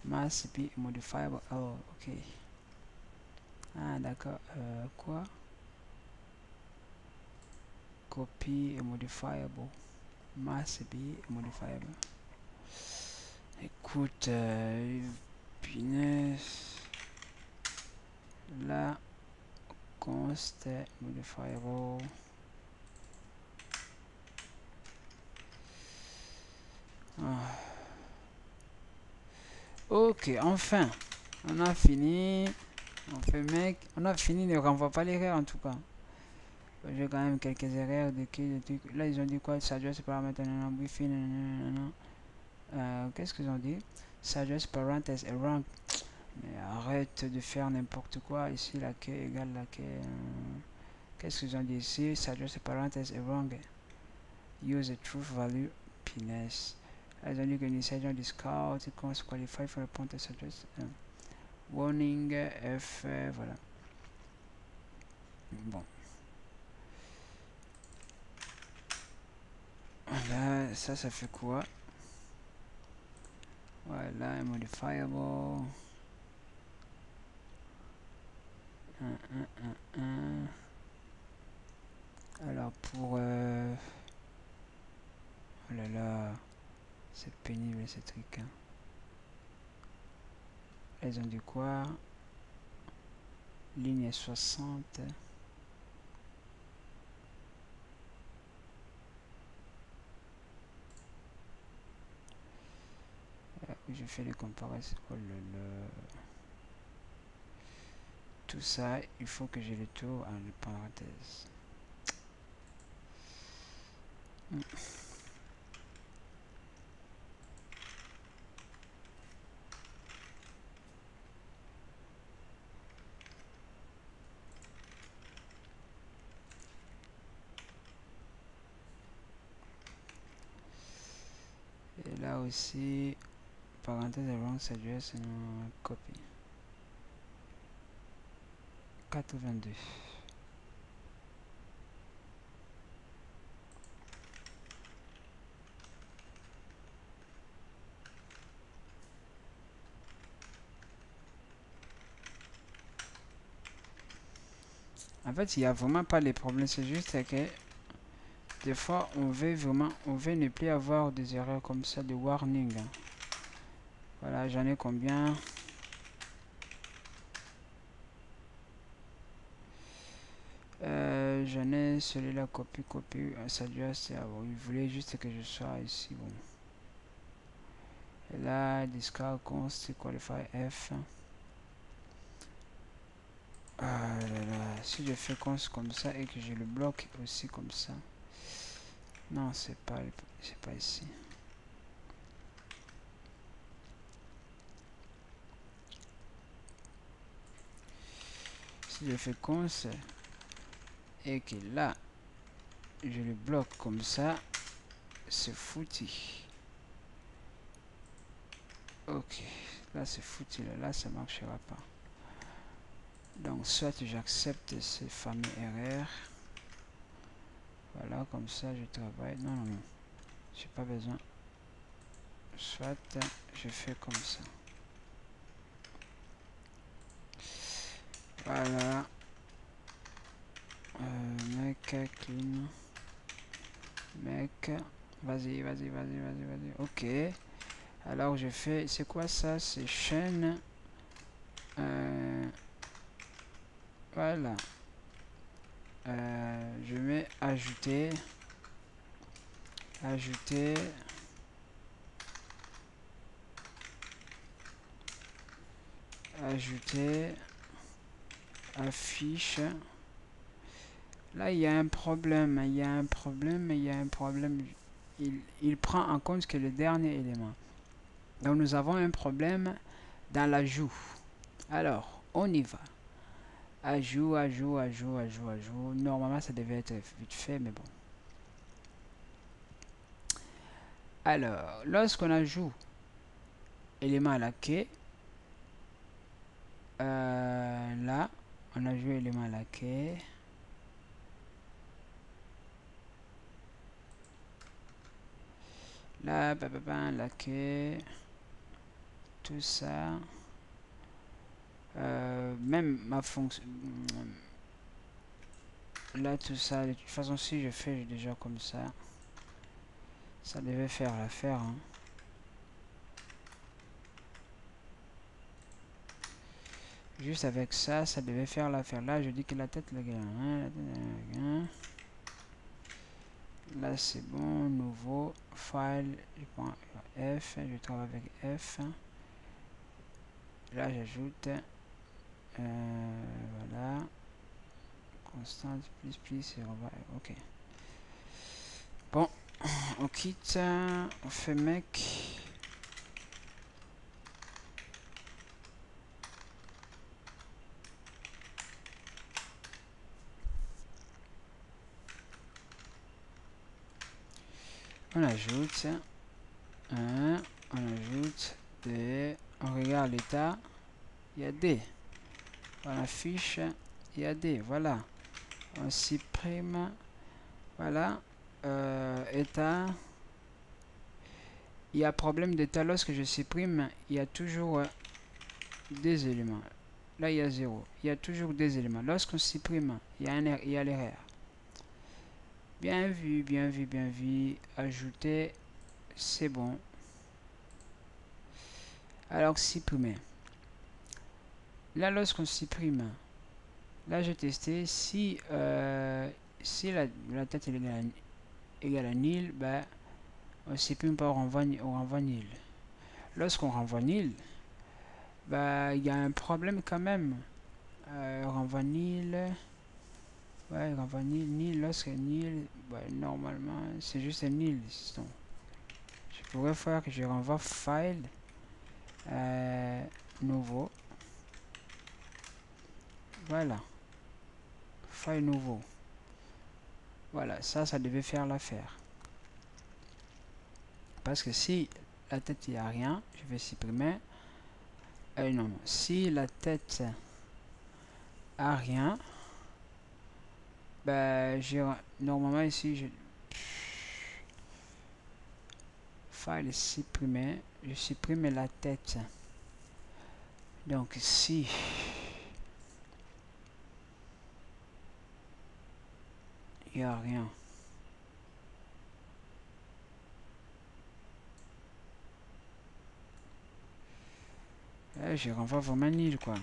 Must be modifiable. Oh, ok. Ah, d'accord. Quoi? Copy et modifiable. Must be modifiable. Écoute, punaise. Là, const modifiable. Ah. Ok, enfin. On a fini. On fait mec. On a fini, ne renvoie pas l'erreur en tout cas. J'ai quand même quelques erreurs de qui. Là, ils ont dit quoi? Suggest paramètre, briefing, qu'est-ce qu'ils ont dit? Suggest parenthèse est wrong. Mais arrête de faire n'importe quoi. Ici, la quai égale la quai. Qu'est-ce qu'ils ont dit ici? Suggest parenthèse est wrong. Use a truth value. Pines. Ils ont dit que l'initiation du scout est qualified for a point to suggest. Warning F. Voilà. Bon. Là, ça fait quoi? Voilà, modifiable. Alors pour... oh là là, c'est pénible ces trucs. Hein. Elles ont dit quoi? Ligne 60. Je fais les comparaisons. Oh là là. Tout ça, il faut que j'ai le tour en parenthèse. Et là aussi, parenthèse wrong suggest copy. 82. En fait, il n'y a vraiment pas les problèmes, c'est juste que des fois, on veut ne plus avoir des erreurs comme ça, de warning. Hein. Voilà, j'en ai combien? J'en ai celui-là, copie, ça doit c'est bon, il voulait juste que je sois ici, bon. Et là, discard const qualify F. Ah là là, si je fais const comme ça et que je le bloque aussi comme ça. Non, c'est pas ici. Si je fais const et que là, je le bloque comme ça, c'est foutu. Ok, là c'est foutu, là ça marchera pas. Donc soit j'accepte ce fameux erreur. Voilà, comme ça je travaille. Non, non, non. J'ai pas besoin. Soit je fais comme ça. Voilà. Mec, clean. Mec. Vas-y, vas-y, vas-y, vas-y, vas-y. Ok. Alors je fais. C'est quoi ça? C'est chaîne. Voilà. Je mets ajouter. Ajouter. Ajouter. Affiche. Là, il y a un problème. Il y a un problème. Il y a un problème. Il prend en compte que le dernier élément. Donc, nous avons un problème dans l'ajout. Alors, on y va. Ajout, ajout, ajout, ajout, ajout. Normalement, ça devait être vite fait, mais bon. Alors, lorsqu'on ajoute élément à la quai, là, on ajoute élément à la quai. Là, la quai, tout ça. Même ma fonction. Là, tout ça, de toute façon, si je fais déjà comme ça devait faire l'affaire. Hein. Juste avec ça, ça devait faire l'affaire. Là, je dis que la tête, le gars. Là, c'est bon. Nouveau. File. Je prends F. Je travaille avec F. Là, j'ajoute. Voilà. Constante. Plus. Et on va. Ok. Bon. On quitte. On fait mec. On ajoute. On ajoute des. On regarde l'état. Il y a des. On affiche. Il y a des. Voilà. On supprime. Voilà. État. Il y a problème d'état lorsque je supprime. Il y a toujours des éléments. Là, il y a 0. Il y a toujours des éléments. Lorsqu'on supprime, il y a l'erreur. Bien vu, bien vu, bien vu. Ajouter. C'est bon. Alors, supprimer. Là, lorsqu'on supprime, là, j'ai testé. Si la tête est égale à nil, ben, on supprime pas, on renvoie nil. Lorsqu'on renvoie nil, ben, il y a un problème quand même. Renvoie nil. Ouais, renvoie nil. Nil, lorsque nil, ben, normalement, c'est juste un nil. Donc, je pourrais faire que je renvoie file. Nouveau. Voilà. File nouveau. Voilà, ça devait faire l'affaire. Parce que si la tête, il n'y a rien, je vais supprimer. Non, non. Si la tête a rien, ben, normalement ici, file supprimer, je supprime la tête. Donc si il n'y a rien, là, je renvoie vraiment nil quoi.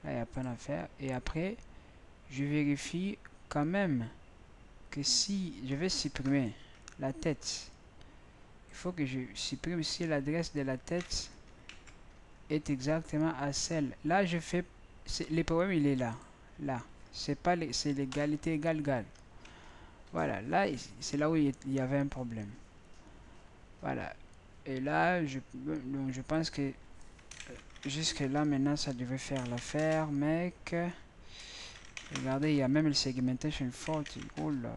Là il n'y a pas d'affaire. Et après je vérifie quand même que si je vais supprimer la tête, il faut que je supprime si l'adresse de la tête est exactement à celle. Là je fais, le problème il est là. Là. C'est pas c'est l'égalité égale. Voilà, là c'est là où il y avait un problème. Voilà. Et là, donc je pense que jusque là maintenant ça devait faire l'affaire, mec. Regardez, il y a même le segmentation fault. Oh là.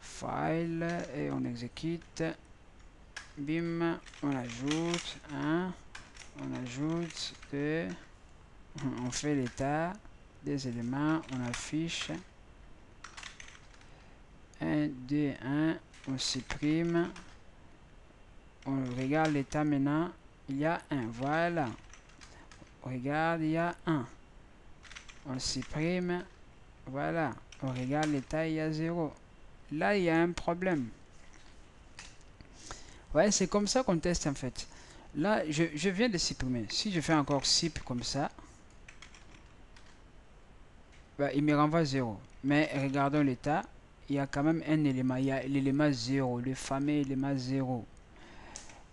File et on exécute. bim, on ajoute 1, on ajoute 2, on fait l'état des éléments, on affiche 1, 2, 1, on supprime, on regarde l'état maintenant, il y a 1, voilà, on regarde, il y a 1, on supprime, voilà, on regarde l'état, il y a 0, là il y a un problème. Ouais, c'est comme ça qu'on teste en fait. Là, je viens de supprimer. Si je fais encore sup comme ça, bah, il me renvoie 0. Mais regardons l'état. Il y a quand même un élément. Il y a l'élément 0, le fameux élément 0.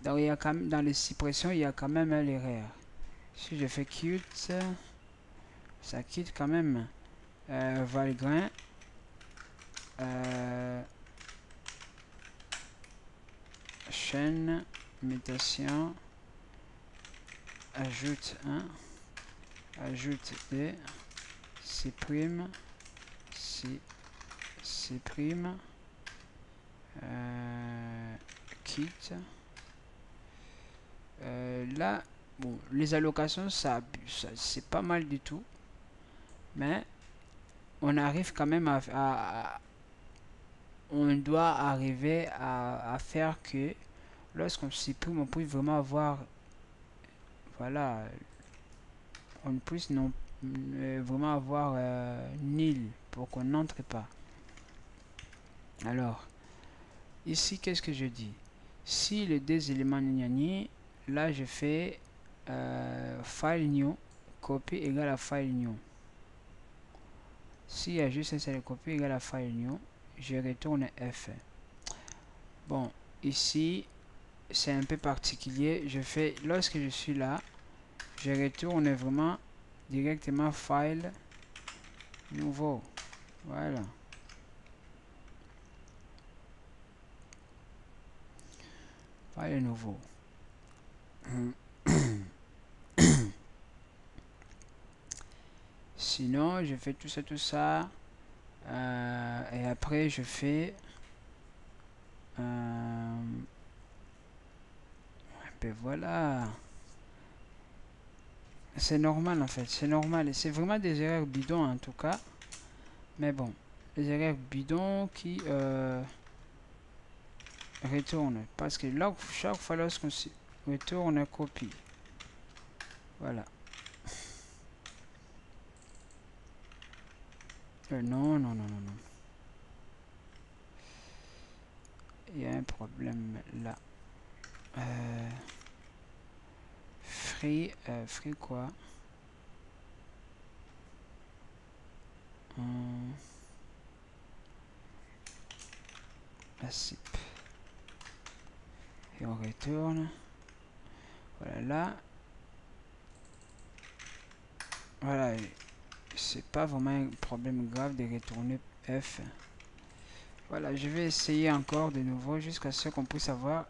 Donc, il y a quand même, dans les suppressions, il y a quand même l'erreur. Si je fais cut, ça quitte quand même. Valgrind. Chaîne. Mutation. Ajoute 1. Ajoute 2. Supprime. Supprime. Quitte. Là, bon, les allocations, ça c'est pas mal du tout. Mais on arrive quand même on doit arriver à faire que lorsqu'on supprime, on puisse vraiment avoir, voilà, on puisse non, vraiment avoir nil pour qu'on n'entre pas. Alors, ici, qu'est-ce que je dis? Si les deux éléments n'y, là, je fais file new, copie égale à file new. S'il y a juste un seul copie égale à file new, je retourne F. Bon, ici, c'est un peu particulier. Je fais, lorsque je suis là, je retourne vraiment directement file nouveau. Voilà. File nouveau. Sinon, je fais tout ça. Et après, je fais... ben voilà. C'est normal en fait, c'est normal. C'est vraiment des erreurs bidons en tout cas. Mais bon, les erreurs bidons qui retournent. Parce que là, chaque fois lorsqu'on retourne copie. Voilà. Non. Il y a un problème là. Free quoi? Asip. Et on retourne. Voilà là. Voilà. C'est pas vraiment un problème grave de retourner F. Voilà, je vais essayer encore de nouveau jusqu'à ce qu'on puisse avoir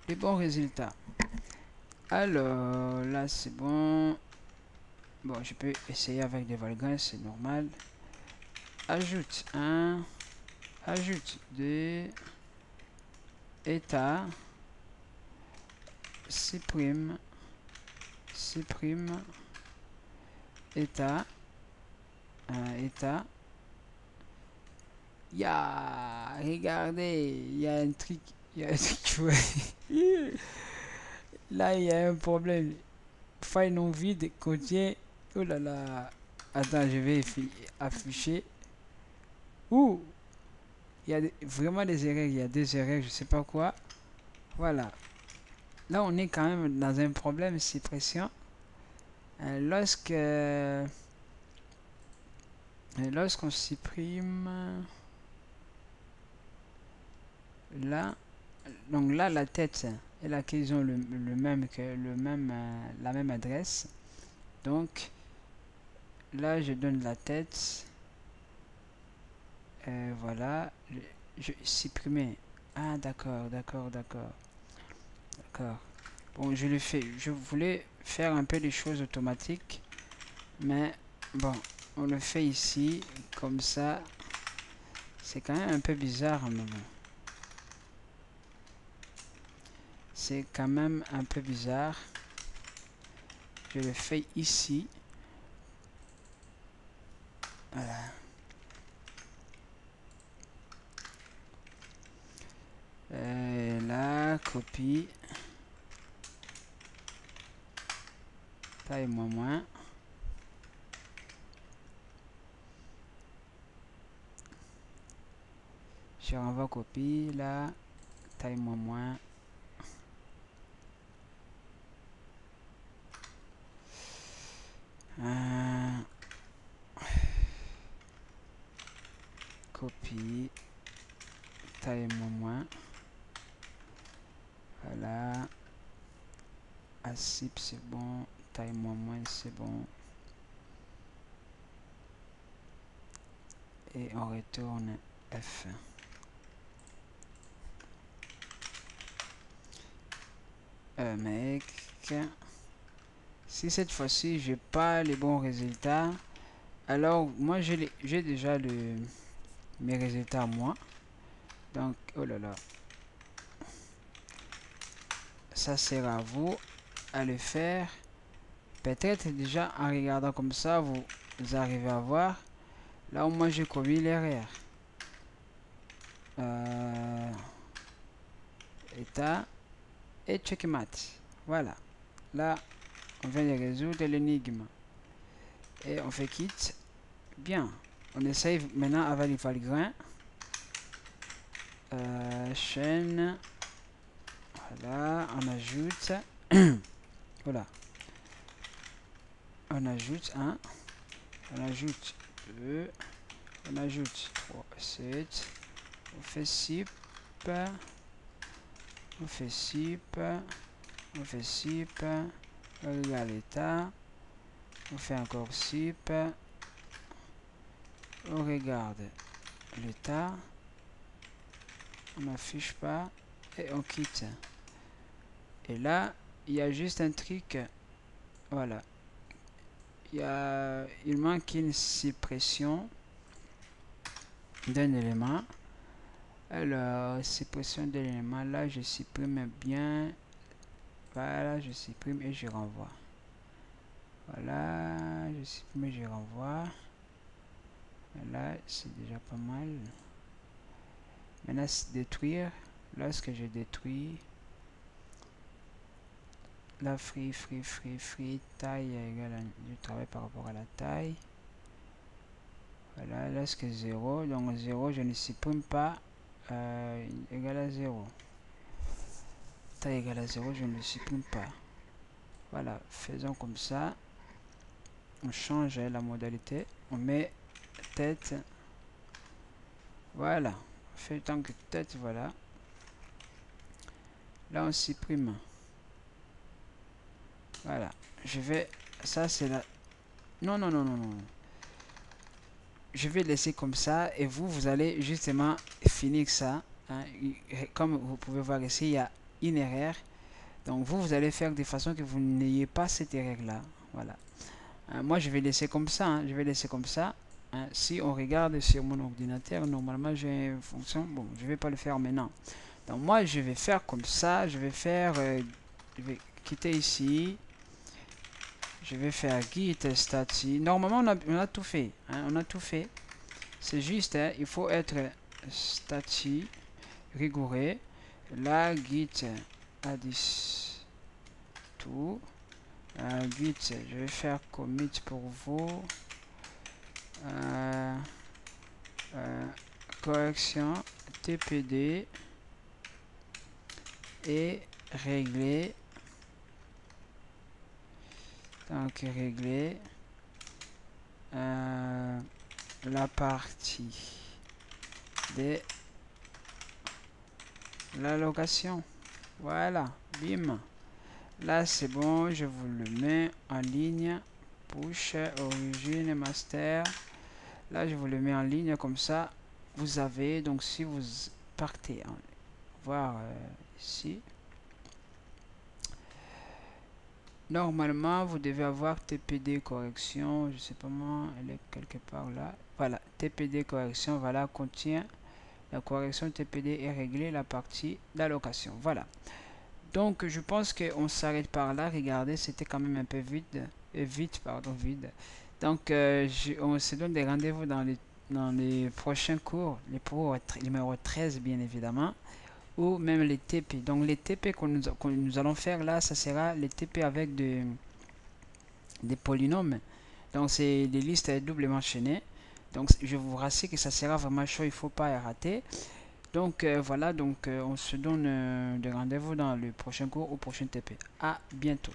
les bons résultats. Alors, là c'est bon. Bon, je peux essayer avec des Valgrind, c'est normal. Ajoute 1, ajoute 2, état, supprime, état, état. Regardez, il y a un truc, là il y a un problème. File non vide contient, oh là là, attends, je vais afficher. Ouh, il y a vraiment des erreurs, il y a des erreurs, je sais pas quoi. Voilà. Là, on est quand même dans un problème suppression. Lorsqu'on supprime là, donc là la tête et là qu'ils ont la même adresse. Donc là, je donne la tête. Voilà, je supprimer. Ah d'accord. Bon, je le fais. Je voulais faire un peu les choses automatiques, mais bon, on le fait ici comme ça. C'est quand même un peu bizarre, mais bon. c'est quand même un peu bizarre. Je le fais ici. Voilà. Et là, copie. Taille moins. Je renvoie copie. Là, taille moins. Copie. Taille moins. Voilà. Asip c'est bon. Taille moins c'est bon. Et on retourne F. Mec, si cette fois-ci j'ai pas les bons résultats, alors moi j'ai déjà mes résultats à moi. Donc oh là là, ça sert à vous à le faire. Peut-être déjà en regardant comme ça vous arrivez à voir là où moi j'ai commis l'erreur. État et checkmate. Voilà, là on vient de résoudre l'énigme et on fait quitte. Bien, on essaye maintenant avec les valgrains. Chaîne, voilà, on ajoute voilà, on ajoute 1, on ajoute 2, on ajoute 3, 7, on fait SIP, on fait SIP, on fait SIP, on regarde l'état, on fait encore SIP, on regarde l'état, on n'affiche pas et on quitte. Et là, il y a juste un truc, voilà, il manque une suppression d'un élément. Alors, suppression de l'élément, là, je supprime bien. Voilà, je supprime et je renvoie. Voilà, je supprime et je renvoie. Là, c'est déjà pas mal. Maintenant, détruire. Lorsque je détruis, la free, taille égale à, je travaille par rapport à la taille. Voilà, lorsque 0, donc 0, je ne supprime pas, égal à 0. Taille égale à 0, je ne supprime pas. Voilà, faisons comme ça. On change la modalité. On met tête. Voilà. On fait tant que tête, voilà. Là, on supprime. Voilà. Je vais... Ça, c'est la... Non. Je vais laisser comme ça. Et vous allez justement finir ça. Hein. Comme vous pouvez voir ici, il y a une erreur. Donc, vous allez faire de façon que vous n'ayez pas cette erreur-là. Voilà. Moi, je vais laisser comme ça. Hein. Je vais laisser comme ça. Hein. Si on regarde sur mon ordinateur, normalement, j'ai une fonction. Bon, je vais pas le faire maintenant. Donc, moi, je vais faire comme ça. Je vais faire... je vais quitter ici. Je vais faire git static. Normalement, on a tout fait. Hein. On a tout fait. C'est juste, hein, il faut être static, rigoureux. Là, git addis tout. Git, je vais faire commit pour vous. Correction TPD et régler. Donc régler la partie de l'allocation. Voilà, bim. Là c'est bon, je vous le mets en ligne. Push, origine, master. Là je vous le mets en ligne comme ça. Vous avez, donc si vous partez voir ici. Normalement, vous devez avoir TPD correction. Je sais pas moi, elle est quelque part là. Voilà, TPD correction. Voilà, contient la correction TPD et régler la partie d'allocation. Voilà. Donc je pense qu'on s'arrête par là. Regardez, c'était quand même un peu vite, pardon, vide. Donc on se donne des rendez-vous dans les prochains cours, les cours numéro 13 bien évidemment, ou même les TP. Donc les TP que nous allons faire là, ça sera les TP avec des polynômes. Donc c'est des listes doublement chaînées. Donc je vous rassure que ça sera vraiment chaud, il ne faut pas rater. Donc voilà, donc on se donne de rendez-vous dans le prochain cours au prochain TP. À bientôt.